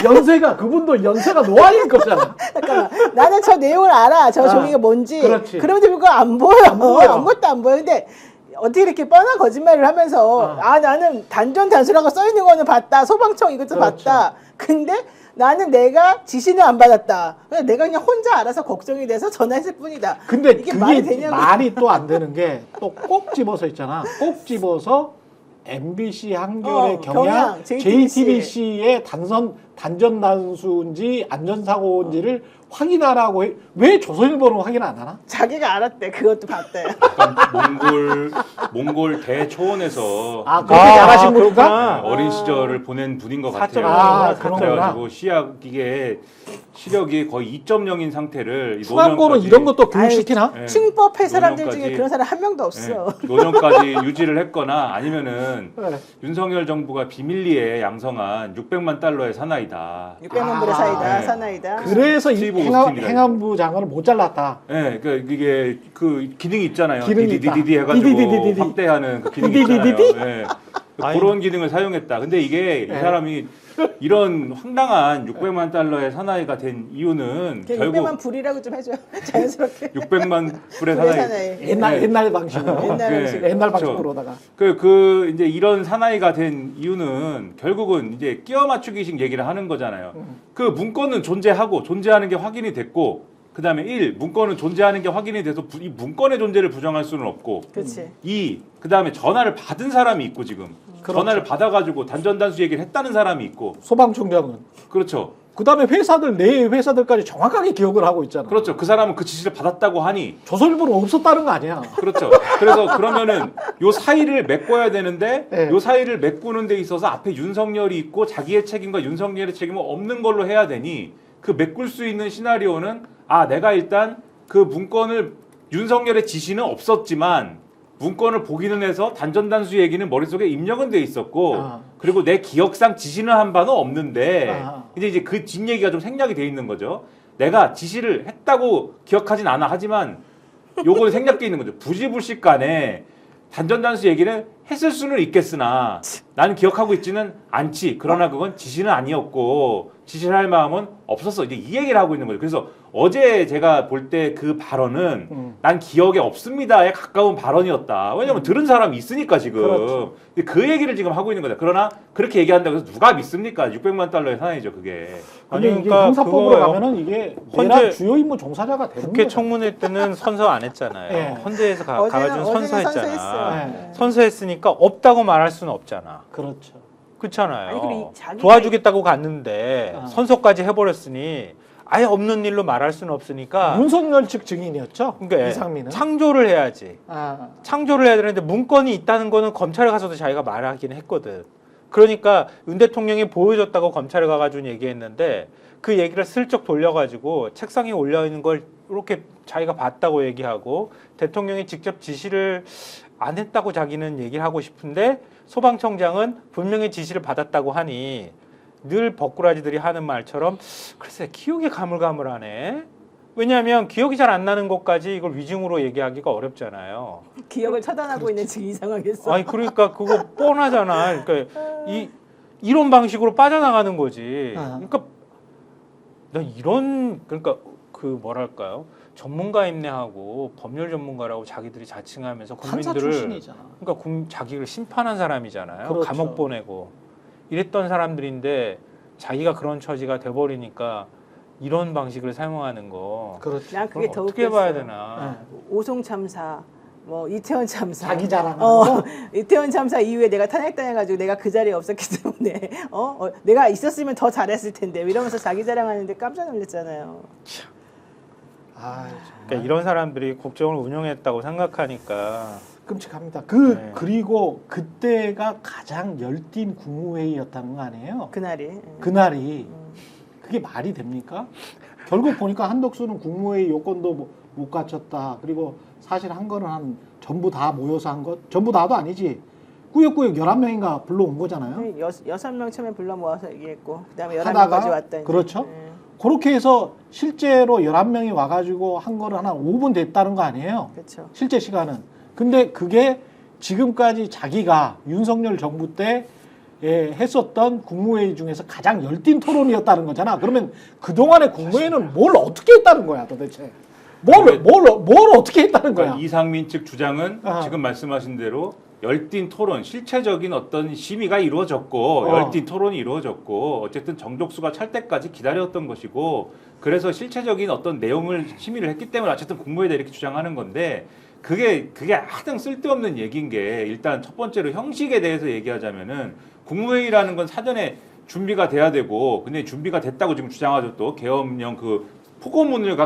연세가 그분도 연세가 노안일 거잖아. 잠깐만. 나는 저 내용을 알아. 저 종이가 뭔지. 그렇지. 그런데 그거 안 보여. 안 보여. 아무것도 안 보여. 근데 어떻게 이렇게 뻔한 거짓말을 하면서 나는 단전단수라고 써 있는 거는 봤다. 소방청 이것도 그렇죠. 봤다. 근데 나는 내가 지시는 안 받았다. 그냥 내가 그냥 혼자 알아서 걱정이 돼서 전화했을 뿐이다. 근데 이게 그게 말이 되냐고. 말이 또 안 되는 게 또 꼭 집어서 있잖아. 꼭 집어서 MBC 한겨레 경향 JTBC의 단전 단수인지 안전사고인지를 확인하라고 왜 조선일보는 확인 안 하나? 자기가 알았대. 그것도 봤대. 몽골 대초원에서 그렇게 잘하신 분인가? 그렇구나. 어린 시절을 보낸 분인 것 사적 같아요. 그런 그래가지고 시약 이게 시력이 거의 2.0인 상태를 이 수강고는 노년까지- 이런 것도 교육시키나? 예, 층법회 사람들 중에 노년까지- 그런 사람 한 명도 없어. 노년까지 유지를 했거나 아니면은 네. 윤석열 정부가 비밀리에 양성한 600만 달러의 사나이다. 600만 불의 사이다. 네. 사나이다. 그래서 이 스티브 오스틴이다, 행안부 장관을 못 잘랐다. 예, 그러니까 이게 그 기능이 있잖아요. 기능이 있다. 디디디디 해가지고 디디디디디. 확대하는 그 기능이 디디디디디? 있잖아요. 예. 아니. 그런 기능을 사용했다. 근데 이게 이 네. 사람이 이런 황당한 600만 달러의 사나이가 된 이유는 그냥 결국 600만 불이라고 좀 해줘요. 자연스럽게. 600만 불의 불의 사나이. 사나이. 옛날 방식으로. 옛날 네. 방식으로. 옛날 그렇죠. 방식으로다가. 이제 이런 사나이가 된 이유는 결국은 이제 끼워 맞추기식 얘기를 하는 거잖아요. 그 문건은 존재하고 존재하는 게 확인이 됐고, 그 다음에 1. 문건은 존재하는 게 확인이 돼서 이 문건의 존재를 부정할 수는 없고, 그렇지. 2. 그 다음에 전화를 받은 사람이 있고 지금 그렇죠. 전화를 받아가지고 단전단수 얘기를 했다는 사람이 있고, 소방청장은. 그렇죠. 그다음에 회사들 내 회사들까지 정확하게 기억을 하고 있잖아. 그렇죠. 그 사람은 그 지시를 받았다고 하니, 조선일보는 없었다는 거 아니야. 그렇죠. 그래서 그러면은 요 사이를 메꿔야 되는데 네. 요 사이를 메꾸는 데 있어서 앞에 윤석열이 있고 자기의 책임과 윤석열의 책임은 없는 걸로 해야 되니, 그 메꿀 수 있는 시나리오는 내가 일단 그 문건을 윤석열의 지시는 없었지만 문건을 보기는 해서 단전단수 얘기는 머릿속에 입력은 돼 있었고 그리고 내 기억상 지시는 한 바는 없는데 이제 그 뒷얘기가 좀 생략이 돼 있는 거죠. 내가 지시를 했다고 기억하진 않아. 하지만 요거는 생략돼 있는 거죠. 부지불식 간에 단전단수 얘기를 했을 수는 있겠으나 나는 기억하고 있지는 않지. 그러나 그건 지시는 아니었고 지시를 할 마음은 없었어. 이제 이 얘기를 하고 있는 거죠. 그래서 어제 제가 볼 때 그 발언은 난 기억에 없습니다에 가까운 발언이었다. 왜냐면 들은 사람이 있으니까 지금. 그렇죠. 근데 그 얘기를 지금 하고 있는 거다. 그러나 그렇게 얘기한다고 해서 누가 믿습니까? 600만 달러의 사나이죠, 그게. 근데 아니, 이게 그러니까 형사법으로 그거예요. 가면은 이게 헌재- 내란 주요 임무 종사자가 되는 국회 거죠. 청문회 때는 선서 안 했잖아요. 예. 헌재에서 가가지고 선서했잖아. 선서했어요. 선서했으니까 없다고 말할 수는 없잖아. 그렇죠. 그렇잖아요. 아니, 그리고 자기가 도와주겠다고 갔는데 아. 선서까지 해버렸으니 아예 없는 일로 말할 수는 없으니까. 윤석열 측 증인이었죠. 그러니까 이상민은. 창조를 해야지. 아, 창조를 해야 되는데 문건이 있다는 거는 검찰에 가서도 자기가 말하긴 했거든. 그러니까 윤 대통령이 보여줬다고 검찰에 가가지고 얘기했는데 그 얘기를 슬쩍 돌려가지고 책상에 올려있는 걸 이렇게 자기가 봤다고 얘기하고 대통령이 직접 지시를 안 했다고 자기는 얘기를 하고 싶은데 소방청장은 분명히 지시를 받았다고 하니 늘 버꾸라지들이 하는 말처럼 글쎄 기억이 가물가물하네. 왜냐하면 기억이 잘 안 나는 것까지 이걸 위증으로 얘기하기가 어렵잖아요. 기억을 차단하고 있는 지금 이상하겠어. 아니 그러니까 그거 뻔하잖아. 그러니까 이런 방식으로 빠져나가는 거지. 아. 그러니까 나 이런 그러니까 그 뭐랄까요? 전문가 임내하고 법률 전문가라고 자기들이 자칭하면서 판사 국민들을 출신이잖아. 그러니까 자기를 심판한 사람이잖아요. 그렇죠. 감옥 보내고 이랬던 사람들인데 자기가 그런 처지가 돼버리니까 이런 방식을 사용하는 거. 그렇죠. 난 그게 그럼 더 어떻게 웃겼어. 봐야 되나? 오송 참사, 뭐 이태원 참사. 자기 자랑하는 거. 이태원 참사 이후에 내가 탄핵당해가지고 내가 그 자리에 없었기 때문에 내가 있었으면 더 잘했을 텐데 이러면서 자기 자랑하는데 깜짝 놀랐잖아요. 아, 정말 그러니까 이런 사람들이 국정을 운영했다고 생각하니까 끔찍합니다. 네. 그리고 그때가 가장 열띤 국무회의였다는 거 아니에요? 그날이. 그날이 그게 말이 됩니까? 결국 보니까 한덕수는 국무회의 요건도 뭐 못 갖췄다. 그리고 사실 한 거는 한 전부 다 모여서 한 것, 전부 다도 아니지. 꾸역꾸역 11명인가 불러온 거잖아요. 6명 처음에 불러 모아서 얘기했고 그다음에 하다가 11명까지 왔다. 이제. 그렇죠. 그렇게 해서 실제로 11명이 와가지고 한 거는 한 5분 됐다는 거 아니에요. 그렇죠. 실제 시간은. 근데 그게 지금까지 자기가 윤석열 정부 때 했었던 국무회의 중에서 가장 열띤 토론이었다는 거잖아. 그러면 그동안의 국무회의는 뭘 어떻게 했다는 거야 도대체. 뭘 어떻게 했다는 거야. 그러니까 이상민 측 주장은 아하. 지금 말씀하신 대로 열띤 토론, 실체적인 어떤 심의가 이루어졌고 열띤 토론이 이루어졌고 어쨌든 정족수가 찰 때까지 기다렸던 것이고 그래서 실체적인 어떤 내용을 심의를 했기 때문에 어쨌든 국무회의다 이렇게 주장하는 건데 그게 하등 쓸데없는 얘기인 게 일단 첫 번째로 형식에 대해서 얘기하자면은 국무회의라는 건 사전에 준비가 돼야 되고 근데 준비가 됐다고 지금 주장하죠. 또 계엄령 그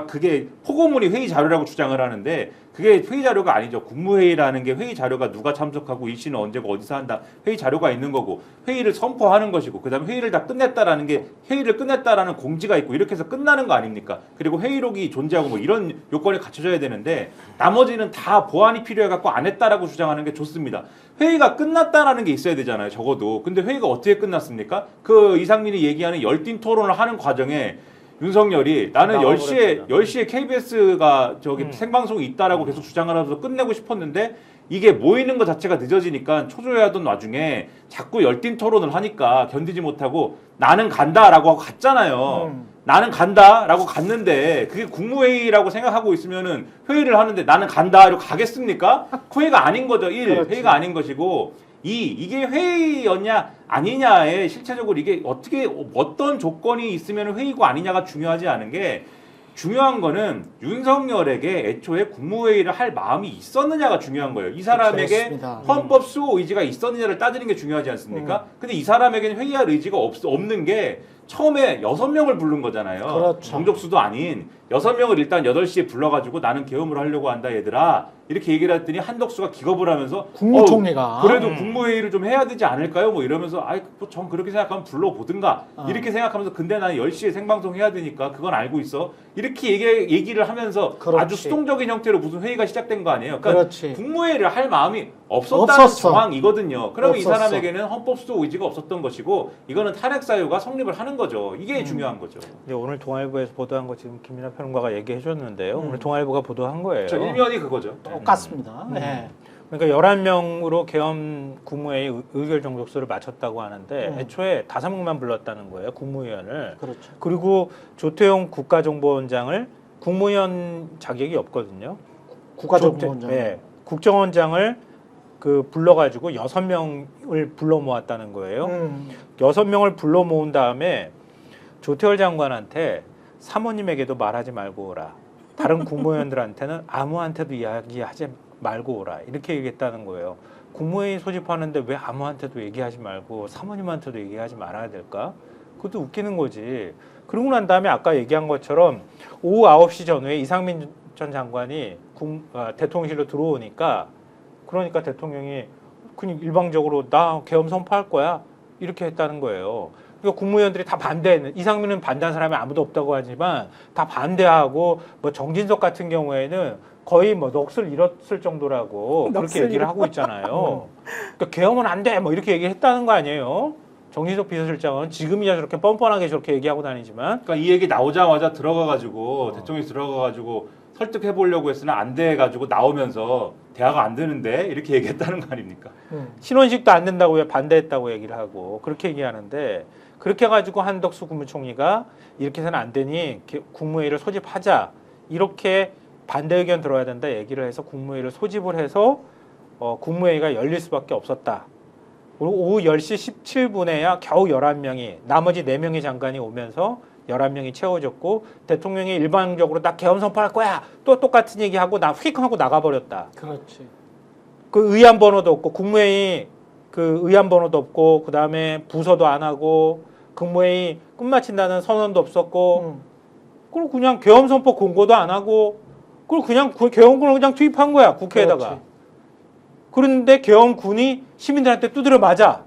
그게 포고문이 회의 자료라고 주장을 하는데 그게 회의 자료가 아니죠. 국무회의라는 게 회의 자료가 누가 참석하고 일시는 언제고 어디서 한다. 회의 자료가 있는 거고 회의를 선포하는 것이고 그다음에 회의를 다 끝냈다라는 게 회의를 끝냈다라는 공지가 있고 이렇게 해서 끝나는 거 아닙니까? 그리고 회의록이 존재하고 뭐 이런 요건이 갖춰져야 되는데 나머지는 다 보완이 필요해 갖고 안 했다라고 주장하는 게 좋습니다. 회의가 끝났다라는 게 있어야 되잖아요. 적어도. 근데 회의가 어떻게 끝났습니까? 그 이상민이 얘기하는 열띤 토론을 하는 과정에 윤석열이 나는 10시에 KBS가 생방송이 있다라고 계속 주장을 하면서 끝내고 싶었는데 이게 모이는 것 자체가 늦어지니까 초조해하던 와중에 자꾸 열띤 토론을 하니까 견디지 못하고 나는 간다라고 하고 갔잖아요. 나는 간다라고 갔는데 그게 국무회의라고 생각하고 있으면은 회의를 하는데 나는 간다 이러고 가겠습니까? 그 회의가 아닌 거죠. 회의가 아닌 것이고 이게 회의였냐 아니냐에 실체적으로 이게 어떤 조건이 있으면 회의고 아니냐가 중요하지 않은 게 중요한 거는 윤석열에게 애초에 국무회의를 할 마음이 있었느냐가 중요한 거예요. 이 사람에게 그렇습니다. 헌법 수호 의지가 있었느냐를 따지는 게 중요하지 않습니까? 근데 이 사람에게는 회의할 의지가 없는 게 처음에 6명을 부른 거잖아요. 그렇죠. 정족수도 아닌 6명을 일단 8시에 불러가지고 나는 계엄을 하려고 한다 얘들아 이렇게 얘기를 했더니 한덕수가 기겁을 하면서 국무총리가 그래도 국무회의를 좀 해야 되지 않을까요? 뭐 이러면서 전 그렇게 생각하면 불러보든가 이렇게 생각하면서 근데 나는 10시에 생방송 해야 되니까 그건 알고 있어 이렇게 얘기를 하면서 그렇지. 아주 수동적인 형태로 무슨 회의가 시작된 거 아니에요? 그러니까 그렇지. 국무회의를 할 마음이 없었다는 없었어. 정황이거든요. 그러면 이 없었어. 사람에게는 헌법 수호 의지가 없었던 것이고 이거는 탄핵 사유가 성립을 하는 거죠. 이게 중요한 거죠. 이제 오늘 동아일보에서 보도한 거 지금 김민하 평론가가 얘기해 줬는데요. 오늘 동아일보가 보도한 거예요. 저 일면이 그거죠. 똑같습니다. 네. 그러니까 11명으로 계엄 국무회의 의결 정족수를 맞췄다고 하는데 애초에 5명만 불렀다는 거예요. 국무위원을. 그렇죠. 그리고 조태용 국가정보원장을 국무위원 자격이 없거든요. 국가정보원장. 네. 국정원장을 불러가지고 6명을 불러 모았다는 거예요. 6명을 불러 모은 다음에 조태열 장관한테 사모님에게도 말하지 말고 오라. 다른 국무위원들한테는 아무한테도 이야기하지 말고 오라. 이렇게 얘기했다는 거예요. 국무회의 소집하는데 왜 아무한테도 얘기하지 말고 사모님한테도 얘기하지 말아야 될까? 그것도 웃기는 거지. 그러고 난 다음에 아까 얘기한 것처럼 오후 9시 전후에 이상민 전 장관이 대통령실로 들어오니까 그러니까 대통령이 그냥 일방적으로 나 계엄 선포할 거야 이렇게 했다는 거예요. 그러니까 국무위원들이 다 반대했는 이상민은 반대한 사람이 아무도 없다고 하지만 다 반대하고 뭐 정진석 같은 경우에는 거의 뭐 넋을 잃었을 정도라고 그렇게 얘기를 하고 있잖아요. 그러니까 계엄은 안 돼 뭐 이렇게 얘기했다는 거 아니에요. 정진석 비서실장은 지금이야 저렇게 뻔뻔하게 저렇게 얘기하고 다니지만 그러니까 이 얘기 나오자마자 들어가가지고 대통령이 들어가가지고 설득해 보려고 했으나 안 돼가지고 나오면서 대화가 안 되는데 이렇게 얘기했다는 거 아닙니까? 신원식도 안 된다고 왜 반대했다고 얘기를 하고 그렇게 얘기하는데 그렇게 해가지고 한덕수 국무총리가 이렇게 해서는 안 되니 국무회의를 소집하자 이렇게 반대 의견 들어야 된다 얘기를 해서 국무회의를 소집을 해서 국무회의가 열릴 수밖에 없었다. 그리고 오후 10시 17분에야 겨우 11명이 나머지 4명의 장관이 오면서 11명이 채워졌고 대통령이 일방적으로 나 계엄 선포할 거야. 또 똑같은 얘기하고 휙 하고 나가버렸다. 그렇지. 그 의안 번호도 없고 국무회의 그 의안 번호도 없고 그다음에 부서도 안 하고 국무회의 끝마친다는 선언도 없었고 그리고 그냥 계엄 선포 공고도 안 하고 그리고 그냥 계엄군을 그냥 투입한 거야 국회에다가. 그렇지. 그런데 계엄군이 시민들한테 두드려 맞아.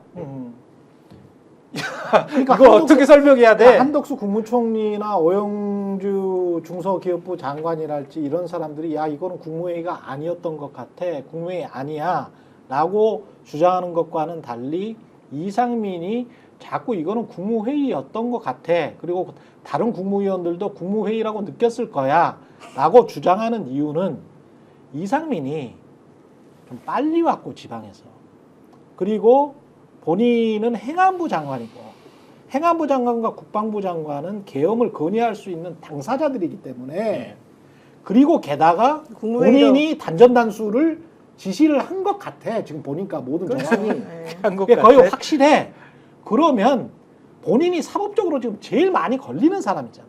그러니까 이거 어떻게 설명해야 돼? 한덕수 국무총리나 오영주 중소기업부 장관이랄지 이런 사람들이 야 이거는 국무회의가 아니었던 것 같아, 국무회의 아니야 라고 주장하는 것과는 달리 이상민이 자꾸 이거는 국무회의였던 것 같아, 그리고 다른 국무위원들도 국무회의라고 느꼈을 거야 라고 주장하는 이유는 이상민이 좀 빨리 왔고 지방에서, 그리고 본인은 행안부 장관이고 행안부 장관과 국방부 장관은 계엄을 건의할 수 있는 당사자들이기 때문에, 그리고 게다가 본인이 단전단수를 지시를 한 것 같아. 지금 보니까 모든 정황이 거의 확실해. 그러면 본인이 사법적으로 지금 제일 많이 걸리는 사람이잖아.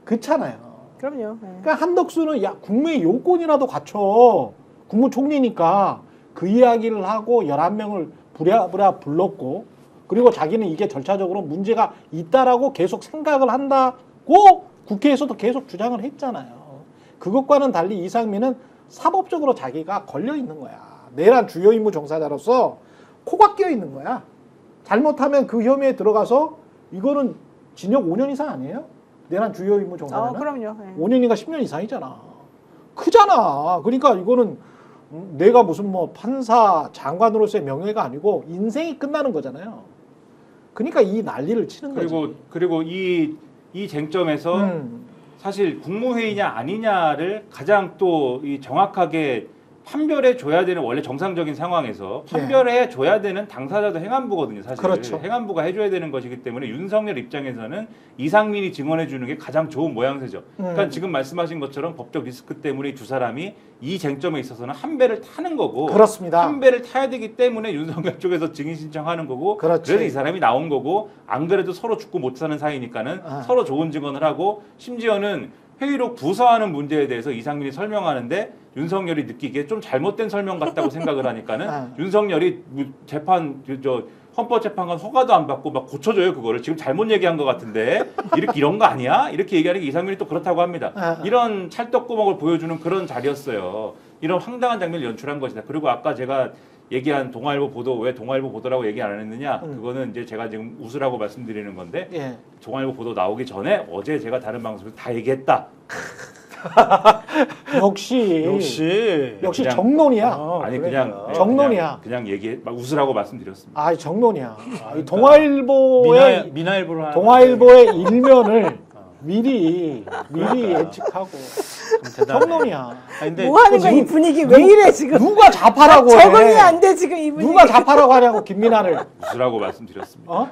그렇잖아요. 그럼요. 그러니까 한덕수는 야 국무회의 요건이라도 갖춰. 국무총리니까 그 이야기를 하고 11명을 부랴부랴 불렀고, 그리고 자기는 이게 절차적으로 문제가 있다라고 계속 생각을 한다고 국회에서도 계속 주장을 했잖아요. 그것과는 달리 이상민은 사법적으로 자기가 걸려 있는 거야. 내란 주요 임무 종사자로서 코가 끼어 있는 거야. 잘못하면 그 혐의에 들어가서 이거는 징역 5년 이상 아니에요? 내란 주요 임무 종사자는? 그럼요. 5년인가 10년 이상이잖아. 크잖아. 그러니까 이거는 내가 무슨 뭐 판사, 장관으로서의 명예가 아니고 인생이 끝나는 거잖아요. 그러니까 이 난리를 치는 거지. 그리고 이 쟁점에서 사실 국무회의냐 아니냐를 가장 또 이 정확하게 판별해 줘야 되는, 원래 정상적인 상황에서 판별해 줘야 되는 당사자도 행안부거든요. 사실 그렇죠. 행안부가 해줘야 되는 것이기 때문에 윤석열 입장에서는 이상민이 증언해 주는 게 가장 좋은 모양새죠. 그러니까 지금 말씀하신 것처럼 법적 리스크 때문에 이 두 사람이 이 쟁점에 있어서는 한 배를 타는 거고, 그렇습니다. 한 배를 타야 되기 때문에 윤석열 쪽에서 증인 신청하는 거고, 그렇지. 그래서 이 사람이 나온 거고, 안 그래도 서로 죽고 못 사는 사이니까는 서로 좋은 증언을 하고, 심지어는 회의록 부서하는 문제에 대해서 이상민이 설명하는데 윤석열이 느끼기에 좀 잘못된 설명 같다고 생각을 하니까는 윤석열이 재판 헌법재판관 허가도 안 받고 막 고쳐줘요. 그거를 지금 잘못 얘기한 것 같은데 이런 거 아니야? 이렇게 얘기하니까 이상민이 또 그렇다고 합니다. 이런 찰떡구멍을 보여주는 그런 자리였어요. 이런 황당한 장면을 연출한 것이다. 그리고 아까 제가 얘기한 동아일보 보도, 왜 동아일보 보도라고 얘기 안 했느냐? 그거는 이제 제가 지금 웃으라고 말씀드리는 건데, 동아일보 보도 나오기 전에 어제 제가 다른 방송에서 다 얘기했다. 역시 그냥, 정론이야. 아니 그러니까. 그냥 정론이야. 그냥 얘기 막 웃으라고 말씀드렸습니다. 아, 정론이야. 이 동아일보의 민화일보의 일면을 미리 예측하고 정론이야. 뭐 하는 거야 이 분위기 왜 이래 지금? 누가 자파라고 해? 적응이 안 돼 지금 이 분위기. 누가 자파라고 하냐고 김민아를. 웃으라고 말씀드렸습니다.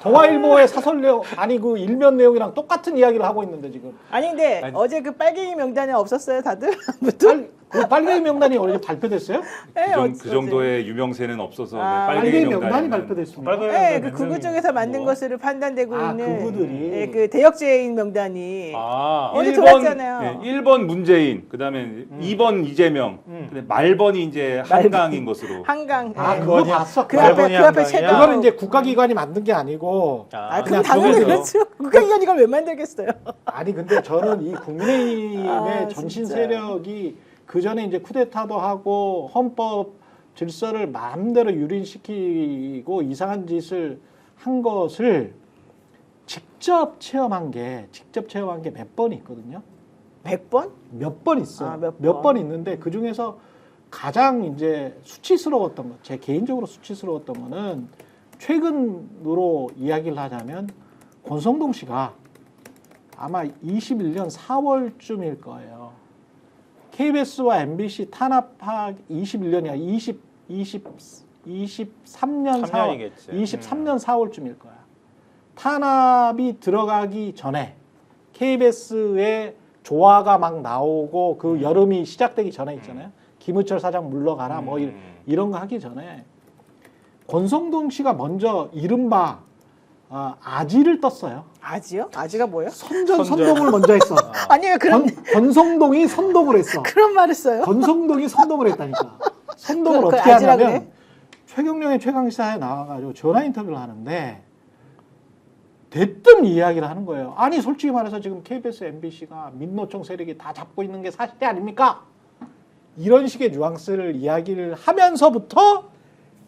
동아일보의 사설 내용, 아니 그 일면 내용이랑 똑같은 이야기를 하고 있는데 지금. 아니 근데 어제 그 빨갱이 명단에 없었어요 다들? 그 빨갱이 명단이 원래 발표됐어요? 네, 그 정도의 유명세는 없어서 빨갱이 명단이 발표됐습니다. 네, 그 극우 쪽에서 만든 것으로 판단되고 있는 그분들이. 네, 그 대역죄인 명단이 어제 1번, 들어왔잖아요. 1번 문재인, 그다음에 2번 이재명, 근데 말번이 이제 한강인 것으로. 한강. 그거 봤어. 그 앞에 최강. 그거는 이제 국가기관이 만든 게 아니고. 그럼 당연히 그렇죠. 국가기관이 이걸 왜 만들겠어요? 아니 근데 저는 이 국민의힘의 전신 진짜. 세력이 그 전에 이제 쿠데타도 하고 헌법 질서를 마음대로 유린시키고 이상한 짓을 한 것을 직접 체험한 게 몇 번 있거든요. 100번? 몇 번 있어. 몇 몇 번 번. 있는데 그 중에서 가장 이제 수치스러웠던 것, 제 개인적으로 수치스러웠던 거는 최근으로 이야기를 하자면 권성동 씨가 아마 21년 4월쯤일 거예요. KBS와 MBC 탄압하 21년이야. 23년 4월, 23년 4월쯤일 거야. 탄압이 들어가기 전에 KBS에 조화가 막 나오고 그 여름이 시작되기 전에 있잖아요. 김우철 사장 물러가라 뭐 이런 거 하기 전에 권성동 씨가 먼저 이른바 아지를 떴어요. 아지요? 아지가 뭐예요? 선동을 먼저 했어. 아니요 그런 권성동이 선동을 했어. 그런 말을 써요? 권성동이 선동을 했다니까. 선동을 그걸 어떻게 아지라 하냐면 그래? 최경영의 최강시사에 나와가지고 전화 인터뷰를 하는데 대뜸 이야기를 하는 거예요. 아니 솔직히 말해서 지금 KBS, MBC가 민노총 세력이 다 잡고 있는 게 사실이 아닙니까? 이런 식의 뉘앙스를 이야기를 하면서부터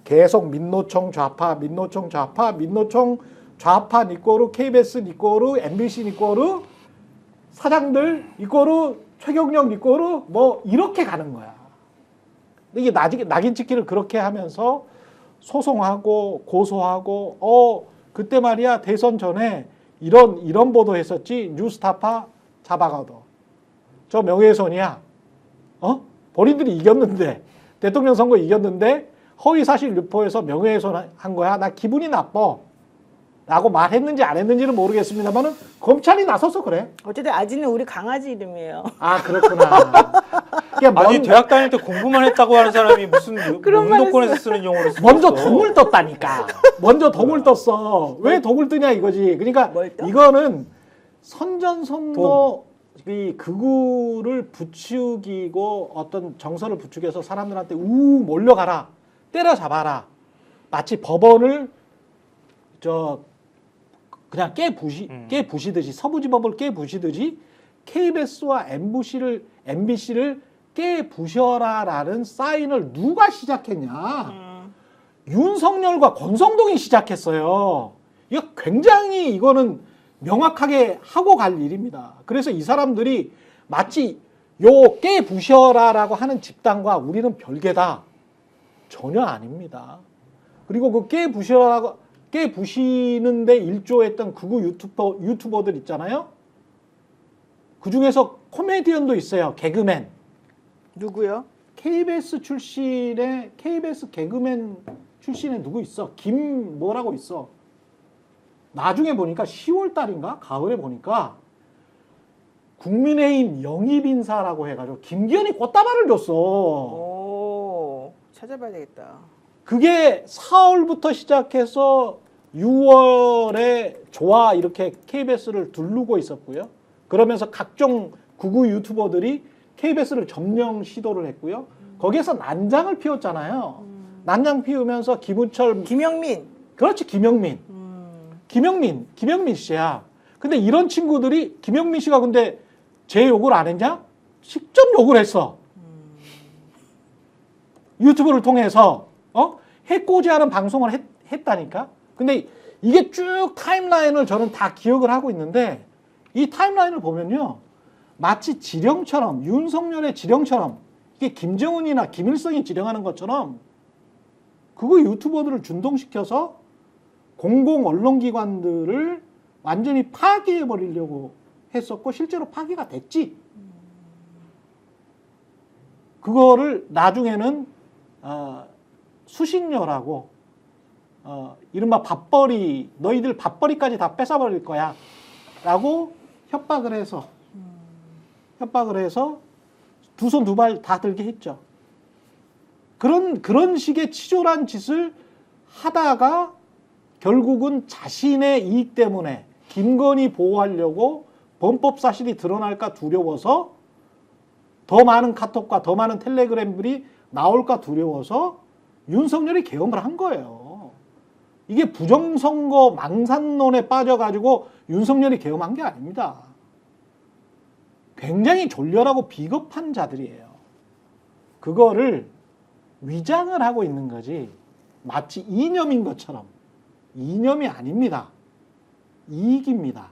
계속 민노총 좌파, 민노총 좌파, 민노총 좌파 니꼬르, KBS 니꼬르, MBC 니꼬르, 사장들 니꼬르, 최경영 니꼬르 뭐 이렇게 가는 거야. 이게 낙인 찍기를 그렇게 하면서 소송하고 고소하고 그때 말이야 대선 전에 이런 보도했었지. 뉴스타파 잡아가도 저 명예훼손이야. 본인들이 이겼는데 대통령 선거 이겼는데 허위사실 유포해서 명예훼손 한 거야. 나 기분이 나빠. 라고 말했는지 안 했는지는 모르겠습니다만은 검찰이 나서서 그래. 어쨌든 아지는 우리 강아지 이름이에요. 아 그렇구나. 아니 대학 다닐 때 공부만 했다고 하는 사람이 무슨 운동권에서 쓰는 용어를 쓰고 먼저 있어. 독을 떴다니까. 먼저 독을 떴어. 왜 독을 뜨냐 이거지. 그러니까 뭘 떠? 이거는 선전선거 이 극우를 부추기고 어떤 정서를 부추겨서 사람들한테 몰려가라. 때려잡아라. 마치 법원을 그냥 깨부시듯이 서부지법을 깨부시듯이 KBS와 MBC를 깨부셔라라는 사인을 누가 시작했냐? 윤석열과 권성동이 시작했어요. 이거 굉장히 이거는 명확하게 하고 갈 일입니다. 그래서 이 사람들이 마치 요 깨부셔라라고 하는 집단과 우리는 별개다. 전혀 아닙니다. 그리고 그 깨부시는데 일조했던 극우 유튜버들 있잖아요. 그 중에서 코미디언도 있어요. 개그맨. 누구요? KBS 개그맨 출신에 누구 있어? 뭐라고 있어? 나중에 보니까 10월 달인가? 가을에 보니까 국민의힘 영입인사라고 해가지고 김기현이 꽃다발을 줬어. 오, 찾아봐야 되겠다. 그게 4월부터 시작해서 6월에 좋아 이렇게 KBS를 두르고 있었고요. 그러면서 각종 극우 유튜버들이 KBS를 점령 시도를 했고요. 거기에서 난장을 피웠잖아요. 난장 피우면서 김영민. 그렇지, 김영민 씨야. 근데 이런 친구들이 김영민 씨가 근데 제 욕을 안 했냐? 직접 욕을 했어. 유튜브를 통해서 해코지하는 방송을 했다니까. 근데 이게 쭉 타임라인을 저는 다 기억을 하고 있는데 이 타임라인을 보면요. 마치 지령처럼 윤석열의 지령처럼 이게 김정은이나 김일성이 지령하는 것처럼 그거 유튜버들을 준동시켜서 공공 언론기관들을 완전히 파괴해버리려고 했었고 실제로 파괴가 됐지. 그거를 나중에는 수신녀라고 이른바 밥벌이 너희들 밥벌이까지 다 뺏어버릴 거야 라고 협박을 해서 두 손 두 발 다 들게 했죠. 그런 식의 치졸한 짓을 하다가 결국은 자신의 이익 때문에 김건희 보호하려고 범법 사실이 드러날까 두려워서 더 많은 카톡과 더 많은 텔레그램들이 나올까 두려워서 윤석열이 계엄을 한 거예요. 이게 부정선거 망산론에 빠져가지고 윤석열이 계엄한 게 아닙니다. 굉장히 졸렬하고 비겁한 자들이에요. 그거를 위장을 하고 있는 거지 마치 이념인 것처럼. 이념이 아닙니다. 이익입니다.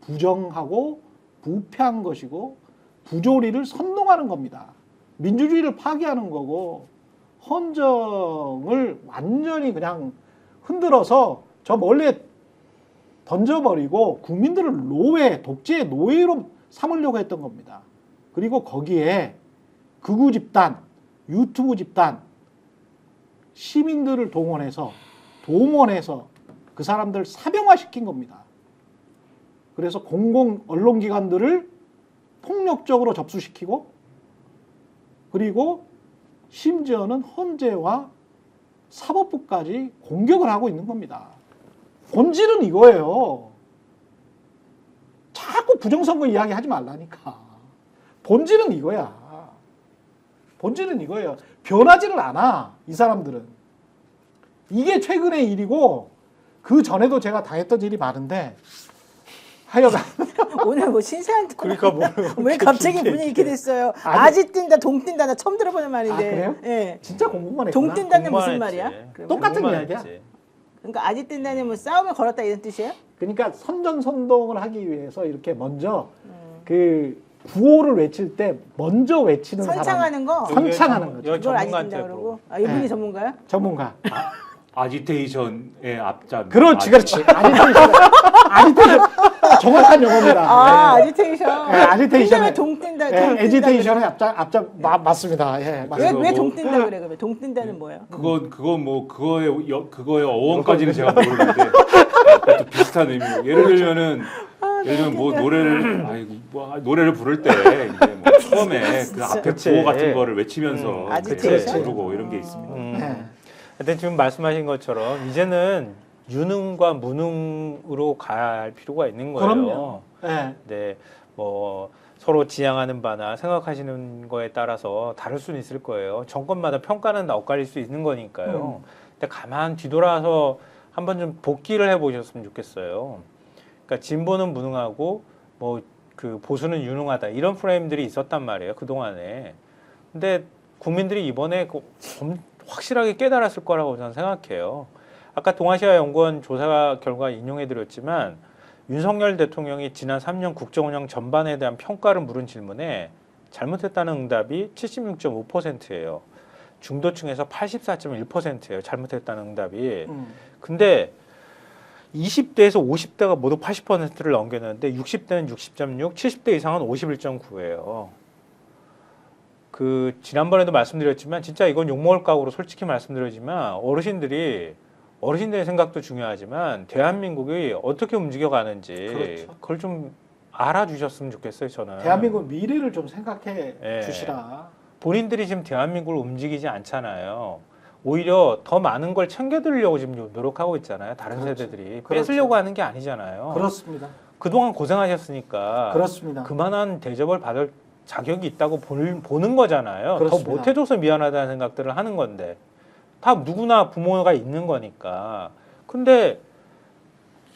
부정하고 부패한 것이고 부조리를 선동하는 겁니다. 민주주의를 파괴하는 거고 헌정을 완전히 그냥 흔들어서 저 멀리에 던져버리고 국민들을 노예, 독재의 노예로 삼으려고 했던 겁니다. 그리고 거기에 극우 집단, 유튜브 집단, 시민들을 동원해서 그 사람들 사병화시킨 겁니다. 그래서 공공 언론기관들을 폭력적으로 접수시키고 그리고 심지어는 헌재와 사법부까지 공격을 하고 있는 겁니다. 본질은 이거예요. 자꾸 부정선거 이야기 하지 말라니까. 본질은 이거야. 본질은 이거예요. 변하지를 않아, 이 사람들은. 이게 최근의 일이고 그 전에도 제가 당했던 일이 많은데 하여간 오늘 뭐 신세한 그러니까 뭐 왜 갑자기 분위기 이렇게 됐어요? 아니. 아지 뛴다, 동 뛴다 나 처음 들어보는 말인데. 아, 그래요? 예. 진짜 공부만 했구나. 동 뛴다는 무슨 공부만 말이야? 했지. 똑같은 공부만 이야기야. 했지. 그러니까 아지 뛴다는 뭐 싸움을 걸었다 이런 뜻이에요? 그러니까 선전선동을 하기 위해서 이렇게 먼저 그 구호를 외칠 때 먼저 외치는 사람 선창하는 거. 선창하는 거죠. 여기 그걸 아지 전문가한테 뛴다 그러고. 물어봐. 아, 이분이 네. 전문가야? 전문가. 아지테이션의 앞자. 그렇지, 그렇지. 아지테이션 정확한 용어입니다. 아, 네. 아지테이션. 네, 아지테이션에- 근데 왜 동 뛴다? 예, 에지테이션의 앞자 맞습니다. 예, 맞습니다. 왜 뭐- 동 뛴다 그래 그러면? 동 뛴다는 뭐예요? 그건 뭐 그거의 어원까지는 제가 모르는데 또 비슷한 의미. 예를 들면은 뭐 노래를 부를 때 이제 뭐 처음에 그 앞에 그치. 구호 같은 거를 외치면서 아지테이션? 부르고 이런 게 있습니다. 네. 하여튼 지금 말씀하신 것처럼 이제는 유능과 무능으로 갈 필요가 있는 거예요. 그럼요. 예. 네, 뭐 서로 지향하는 바나 생각하시는 거에 따라서 다를 수는 있을 거예요. 정권마다 평가는 엇갈릴 수 있는 거니까요. 근데 가만 뒤돌아서 한번 좀 복기를 해보셨으면 좋겠어요. 그러니까 진보는 무능하고 뭐 그 보수는 유능하다 이런 프레임들이 있었단 말이에요. 그 동안에. 근데 국민들이 이번에 확실하게 깨달았을 거라고 저는 생각해요. 아까 동아시아연구원 조사 결과 인용해드렸지만 윤석열 대통령이 지난 3년 국정운영 전반에 대한 평가를 물은 질문에 잘못했다는 응답이 76.5%예요. 중도층에서 84.1%예요. 잘못했다는 응답이. 근데 20대에서 50대가 모두 80%를 넘겼는데 60대는 60.6, 70대 이상은 51.9예요. 그 지난번에도 말씀드렸지만 진짜 이건 욕먹을 각오로 솔직히 말씀드리지만 어르신들의 생각도 중요하지만 대한민국이 어떻게 움직여가는지 그렇죠. 그걸 좀 알아주셨으면 좋겠어요. 저는 대한민국 미래를 좀 생각해 예. 주시라. 본인들이 지금 대한민국을 움직이지 않잖아요. 오히려 더 많은 걸 챙겨드리려고 지금 노력하고 있잖아요. 다른 그렇죠. 세대들이 그렇죠. 뺏으려고 하는 게 아니잖아요. 그렇습니다. 그동안 고생하셨으니까 그렇습니다. 그만한 대접을 받을 자격이 있다고 보는 거잖아요. 그렇습니다. 더 못해줘서 미안하다는 생각들을 하는 건데 다 누구나 부모가 있는 거니까. 근데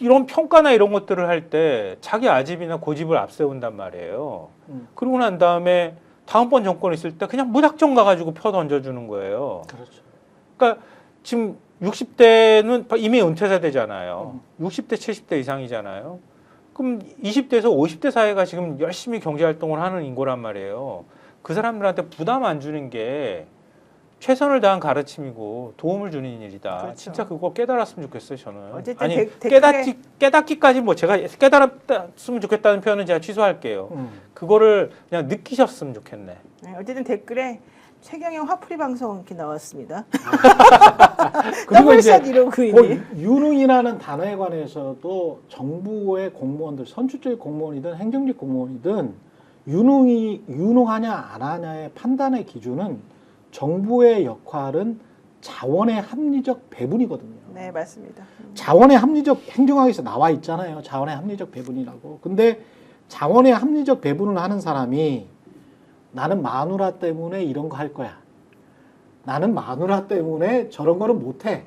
이런 평가나 이런 것들을 할 때 자기 아집이나 고집을 앞세운단 말이에요. 그러고 난 다음에 다음번 정권 있을 때 그냥 무작정 가가지고 표 던져주는 거예요. 그렇죠. 그러니까 지금 60대는 이미 은퇴 세대잖아요. 60대, 70대 이상이잖아요. 그럼 20대에서 50대 사이가 지금 열심히 경제활동을 하는 인구란 말이에요. 그 사람들한테 부담 안 주는 게 최선을 다한 가르침이고 도움을 주는 일이다. 그렇죠. 진짜 그거 깨달았으면 좋겠어요, 저는. 어쨌든 아니 댓글에- 깨닫기까지 뭐 제가 깨달았으면 좋겠다는 표현은 제가 취소할게요. 그거를 그냥 느끼셨으면 좋겠네. 네, 어쨌든 댓글에 최경영 화풀이 방송 이렇게 나왔습니다. 그리고 이제 더블샷 이러고 그 있니? 유능이라는 단어에 관해서도 정부의 공무원들, 선출직 공무원이든 행정직 공무원이든 유능하냐 안 하냐의 판단의 기준은 정부의 역할은 자원의 합리적 배분이거든요. 네, 맞습니다. 자원의 합리적 행정학에서 나와 있잖아요. 자원의 합리적 배분이라고. 근데 자원의 합리적 배분을 하는 사람이 나는 마누라 때문에 이런 거 할 거야. 나는 마누라 때문에 저런 거는 못해.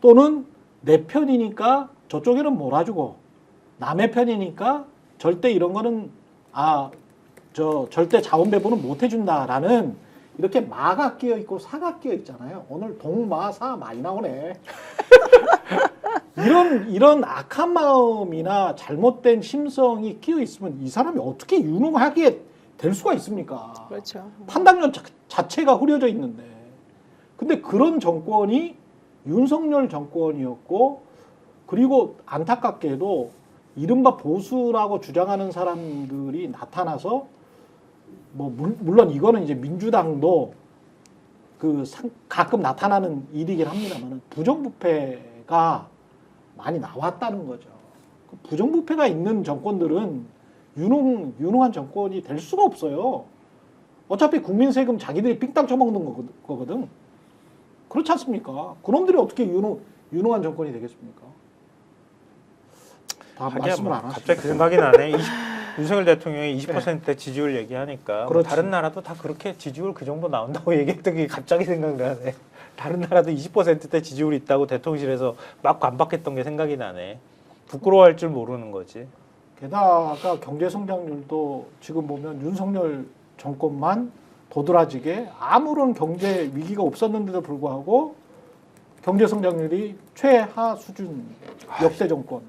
또는 내 편이니까 저쪽에는 몰아주고 남의 편이니까 절대 이런 거는 절대 자원 배분은 못 해준다라는 이렇게 마가 끼어 있고 사가 끼어 있잖아요. 오늘 동마사 많이 나오네. 이런 악한 마음이나 잘못된 심성이 끼어 있으면 이 사람이 어떻게 유능하게 될 수가 있습니까? 그렇죠. 판단력 자체가 흐려져 있는데. 근데 그런 정권이 윤석열 정권이었고, 그리고 안타깝게도 이른바 보수라고 주장하는 사람들이 나타나서 뭐 물론 이거는 이제 민주당도 가끔 나타나는 일이긴 합니다만 부정부패가 많이 나왔다는 거죠. 그 부정부패가 있는 정권들은 유능한 정권이 될 수가 없어요. 어차피 국민 세금 자기들이 삥땅 쳐먹는 거거든. 그렇지 않습니까? 그놈들이 어떻게 유능한 정권이 되겠습니까? 다 말씀을 안 하시죠. 갑자기 그 생각이 나네. 윤석열 대통령이 20%대 지지율 얘기하니까 뭐 그렇지. 다른 나라도 다 그렇게 지지율 그 정도 나온다고 얘기했던 게 갑자기 생각나네. 다른 나라도 20%대 지지율이 있다고 대통령실에서 막 반박했던 게 생각이 나네. 부끄러워할 줄 모르는 거지. 게다가 경제 성장률도 지금 보면 윤석열 정권만 도드라지게 아무런 경제 위기가 없었는데도 불구하고 경제 성장률이 최하 수준 역대 정권.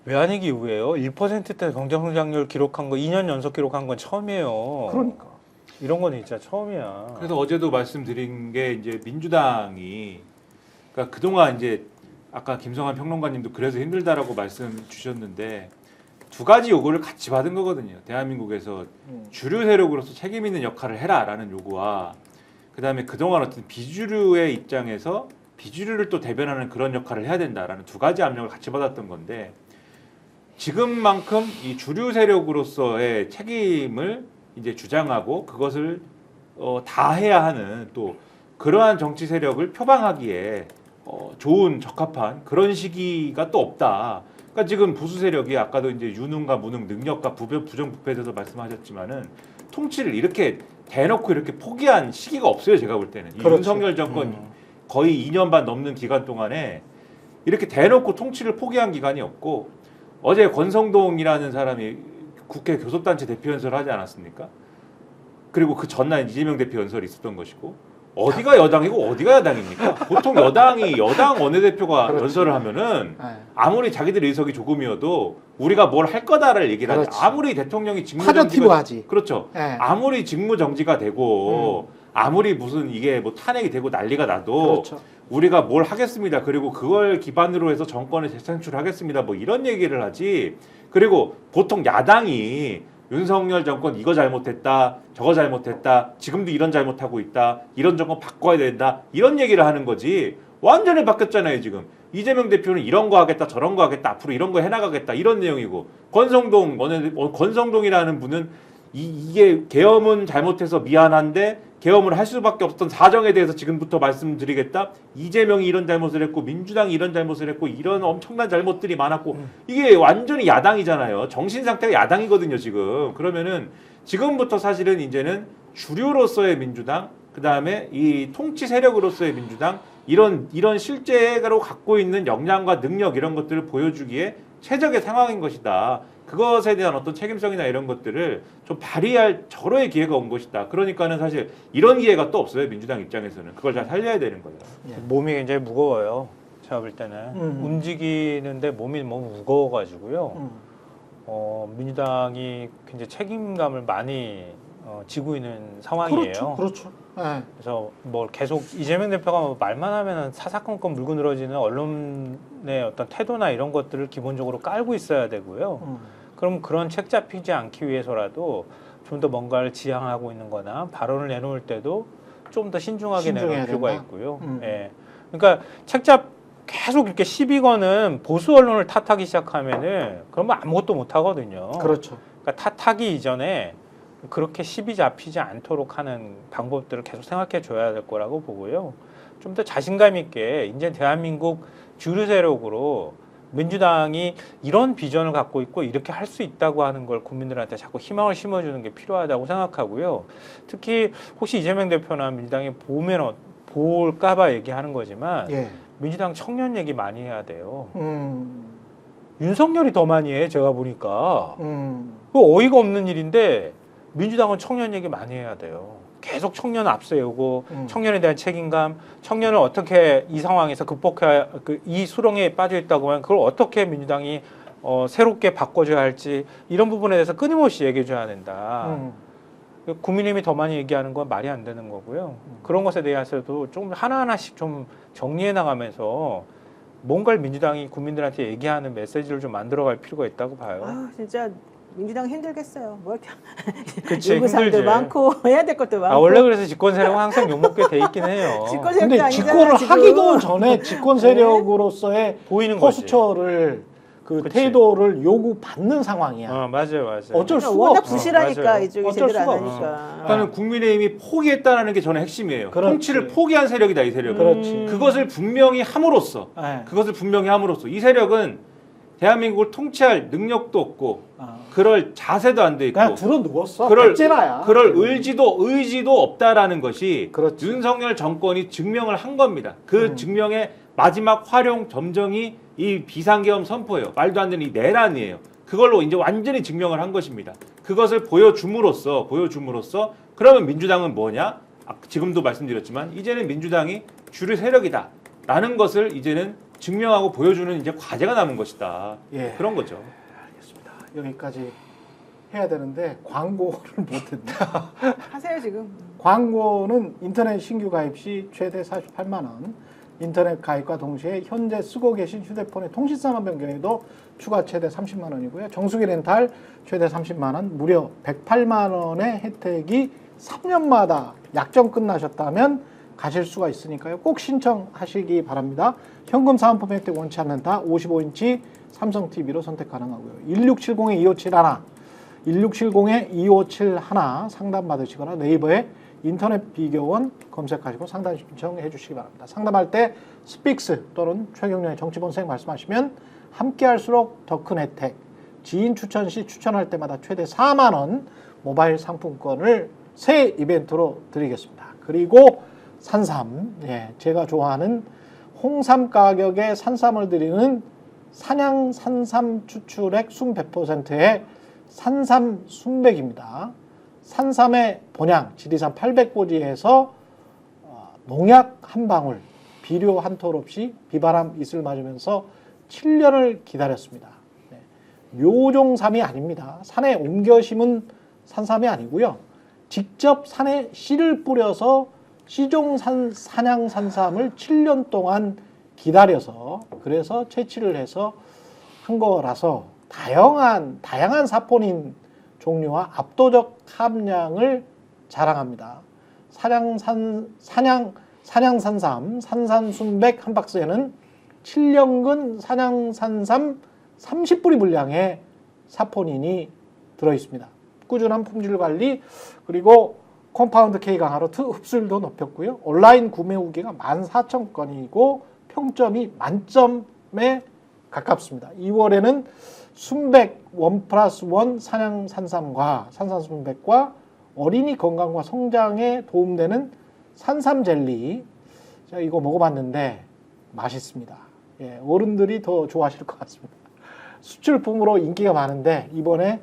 외환위기 이후에요. 1%대 경제성장률 기록한 거 2년 연속 기록한 건 처음이에요. 그러니까. 이런 건 진짜 처음이야. 그래서 어제도 말씀드린 게 이제 민주당이 그러니까 그동안 이제 아까 김성환 평론가님도 그래서 힘들다라고 말씀 주셨는데 두 가지 요구를 같이 받은 거거든요. 대한민국에서 주류 세력으로서 책임 있는 역할을 해라라는 요구와 그다음에 그동안 어떤 비주류의 입장에서 비주류를 또 대변하는 그런 역할을 해야 된다라는 두 가지 압력을 같이 받았던 건데 지금만큼 이 주류 세력으로서의 책임을 이제 주장하고 그것을 다 해야 하는 또 그러한 정치 세력을 표방하기에 좋은 적합한 그런 시기가 또 없다. 그러니까 지금 보수 세력이 아까도 이제 유능과 무능, 능력과 부정부패에 대해서 말씀하셨지만은 통치를 이렇게 대놓고 이렇게 포기한 시기가 없어요. 제가 볼 때는 이 그렇죠. 윤석열 정권 거의 2년 반 넘는 기간 동안에 이렇게 대놓고 통치를 포기한 기간이 없고 어제 권성동이라는 사람이 국회 교섭단체 대표 연설을 하지 않았습니까? 그리고 그 전날 이재명 대표 연설이 있었던 것이고 어디가 여당이고 어디가 야당입니까? 보통 여당이 여당 원내대표가 그렇지. 연설을 하면은 네. 아무리 자기들 의석이 조금이어도 우리가 뭘 할 거다를 얘기를 하지. 그렇지. 아무리 대통령이 파저티브하지. 그렇죠. 네. 아무리 직무정지가 되고 아무리 무슨 이게 뭐 탄핵이 되고 난리가 나도 그렇죠. 우리가 뭘 하겠습니다. 그리고 그걸 기반으로 해서 정권을 재창출하겠습니다. 뭐 이런 얘기를 하지. 그리고 보통 야당이 윤석열 정권 이거 잘못했다, 저거 잘못했다, 지금도 이런 잘못하고 있다, 이런 정권 바꿔야 된다, 이런 얘기를 하는 거지. 완전히 바뀌었잖아요, 지금. 이재명 대표는 이런 거 하겠다, 저런 거 하겠다, 앞으로 이런 거 해나가겠다, 이런 내용이고. 권성동이라는 분은 이게 계엄은 잘못해서 미안한데 계엄을 할 수밖에 없었던 사정에 대해서 지금부터 말씀드리겠다. 이재명이 이런 잘못을 했고 민주당이 이런 잘못을 했고 이런 엄청난 잘못들이 많았고 이게 완전히 야당이잖아요. 정신 상태가 야당이거든요, 지금. 그러면은 지금부터 사실은 이제는 주류로서의 민주당, 그다음에 이 통치 세력으로서의 민주당 이런 실제로 갖고 있는 역량과 능력 이런 것들을 보여주기에 최적의 상황인 것이다. 그것에 대한 어떤 책임성이나 이런 것들을 좀 발휘할 절호의 기회가 온 것이다. 그러니까는 사실 이런 기회가 또 없어요. 민주당 입장에서는. 그걸 잘 살려야 되는 거예요. 몸이 굉장히 무거워요. 제가 볼 때는 움직이는데 몸이 너무 무거워가지고요. 민주당이 굉장히 책임감을 많이 지고 있는 상황이에요. 그렇죠. 네. 그래서 뭐 계속 이재명 대표가 뭐 말만 하면 사사건건 물고 늘어지는 언론의 어떤 태도나 이런 것들을 기본적으로 깔고 있어야 되고요. 그럼 그런 책 잡히지 않기 위해서라도 좀 더 뭔가를 지향하고 있는 거나 발언을 내놓을 때도 좀 더 신중하게 내놓을 필요가 된다? 있고요. 예. 그러니까 계속 이렇게 시비 거는 보수 언론을 탓하기 시작하면은 그러면 아무것도 못 하거든요. 그렇죠. 그러니까 탓하기 이전에 그렇게 시비 잡히지 않도록 하는 방법들을 계속 생각해 줘야 될 거라고 보고요. 좀 더 자신감 있게 이제 대한민국 주류 세력으로 민주당이 이런 비전을 갖고 있고 이렇게 할 수 있다고 하는 걸 국민들한테 자꾸 희망을 심어주는 게 필요하다고 생각하고요. 특히 혹시 이재명 대표나 민주당이 보면 볼까봐 얘기하는 거지만 예. 민주당 청년 얘기 많이 해야 돼요. 윤석열이 더 많이 해 제가 보니까. 그 어이가 없는 일인데 민주당은 청년 얘기 많이 해야 돼요. 계속 청년 앞세우고 청년에 대한 책임감, 청년을 어떻게 이 상황에서 극복해야 이 수렁에 빠져 있다고 하면 그걸 어떻게 민주당이 새롭게 바꿔줘야 할지 이런 부분에 대해서 끊임없이 얘기해줘야 된다. 국민의힘이 더 많이 얘기하는 건 말이 안 되는 거고요. 그런 것에 대해서도 좀 하나하나씩 좀 정리해 나가면서 뭔가를 민주당이 국민들한테 얘기하는 메시지를 좀 만들어갈 필요가 있다고 봐요. 아, 진짜 민주당 힘들겠어요. 뭐 이렇게 그치, 요구사항도 힘들지. 많고 해야 될 것도 많고. 원래 그래서 집권 세력은 항상 욕먹게 돼 있긴 해요. 집권 세력도 근데 아니잖아요, 집권을 지금. 하기도 전에 집권 세력으로서의 보이는 거지. 포스처를 그 그치. 태도를 요구받는 상황이야. 맞아요. 어쩔 수가 워낙 없어. 부실하니까 맞아요. 이쪽이 어쩔 제대로 안 수가 하니까. 그러니까 국민의힘이 포기했다는 게 저는 핵심이에요. 그렇지. 통치를 포기한 세력이다, 이 세력은. 그렇지. 그것을 분명히 함으로써 네. 이 세력은 대한민국을 통치할 능력도 없고 그럴 자세도 안 돼 있고 그냥 들어 누웠어. 그럴 백제라야. 그럴 의지도 없다라는 것이 그렇지. 윤석열 정권이 증명을 한 겁니다. 그 증명의 마지막 활용 점정이 이 비상계엄 선포예요. 말도 안 되는 이 내란이에요. 그걸로 이제 완전히 증명을 한 것입니다. 그것을 보여줌으로써 그러면 민주당은 뭐냐? 지금도 말씀드렸지만 이제는 민주당이 주류 세력이다라는 것을 이제는 증명하고 보여주는 이제 과제가 남은 것이다. 예. 그런 거죠. 알겠습니다. 여기까지 해야 되는데 광고를 못했다. 하세요 지금. 광고는 인터넷 신규 가입 시 최대 48만 원, 인터넷 가입과 동시에 현재 쓰고 계신 휴대폰의 통신사만 변경해도 추가 최대 30만 원이고요. 정수기 렌탈 최대 30만 원, 무려 108만 원의 혜택이 3년마다 약정 끝나셨다면 가실 수가 있으니까요. 꼭 신청하시기 바랍니다. 현금 사은품 혜택 원치 않는다. 55인치 삼성 TV로 선택 가능하고요. 1670-2571 1670-2571 상담 받으시거나 네이버에 인터넷 비교원 검색하시고 상담 신청해 주시기 바랍니다. 상담할 때 스픽스 또는 최경련의 정치본색 말씀하시면 함께할수록 더 큰 혜택, 지인 추천 시 추천할 때마다 최대 4만 원 모바일 상품권을 새 이벤트로 드리겠습니다. 그리고 산삼, 예, 제가 좋아하는 홍삼 가격에 산삼을 드리는 산양 산삼 추출액 순 100%의 산삼 순백입니다. 산삼의 본향 지리산 800고지에서 농약 한 방울, 비료 한 톨 없이 비바람 이슬 맞으면서 7년을 기다렸습니다. 네. 묘종삼이 아닙니다. 산에 옮겨 심은 산삼이 아니고요. 직접 산에 씨를 뿌려서 씨종산 산삼을 7년 동안 기다려서 그래서 채취를 해서 한 거라서 다양한 사포닌 종류와 압도적 함량을 자랑합니다. 산양산삼, 산산순백 한 박스에는 7년근 산양산삼 30뿌리 분량의 사포닌이 들어있습니다. 꾸준한 품질 관리, 그리고 컴파운드 K 강화로 흡수율도 높였고요. 온라인 구매 후기가 14,000건이고 평점이 만점에 가깝습니다. 2월에는 순백 1+1 산양산삼과 산산순백과 어린이 건강과 성장에 도움되는 산삼 젤리, 제가 이거 먹어봤는데 맛있습니다. 예, 어른들이 더 좋아하실 것 같습니다. 수출품으로 인기가 많은데 이번에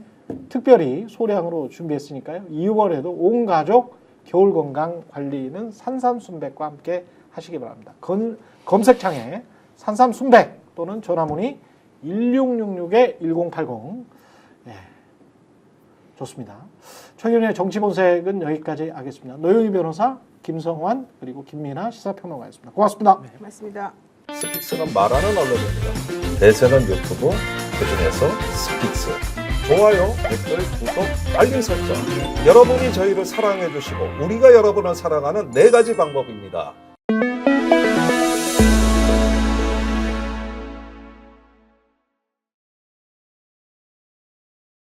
특별히 소량으로 준비했으니까요. 2월에도 온 가족 겨울 건강 관리는 산삼순백과 함께 하시기 바랍니다. 검색창에 산삼순백 또는 전화문의 1666-1080. 예, 좋습니다. 최경련의 정치본색은 여기까지 하겠습니다. 노영희 변호사, 김성환, 그리고 김민아 시사평론가였습니다. 고맙습니다. 네, 고맙습니다. 스픽스는 말하는 언론입니다. 대세는 유튜브, 그중에서 스픽스. 좋아요, 댓글, 구독, 알림 설정. 여러분이 저희를 사랑해 주시고 우리가 여러분을 사랑하는 4가지 방법입니다.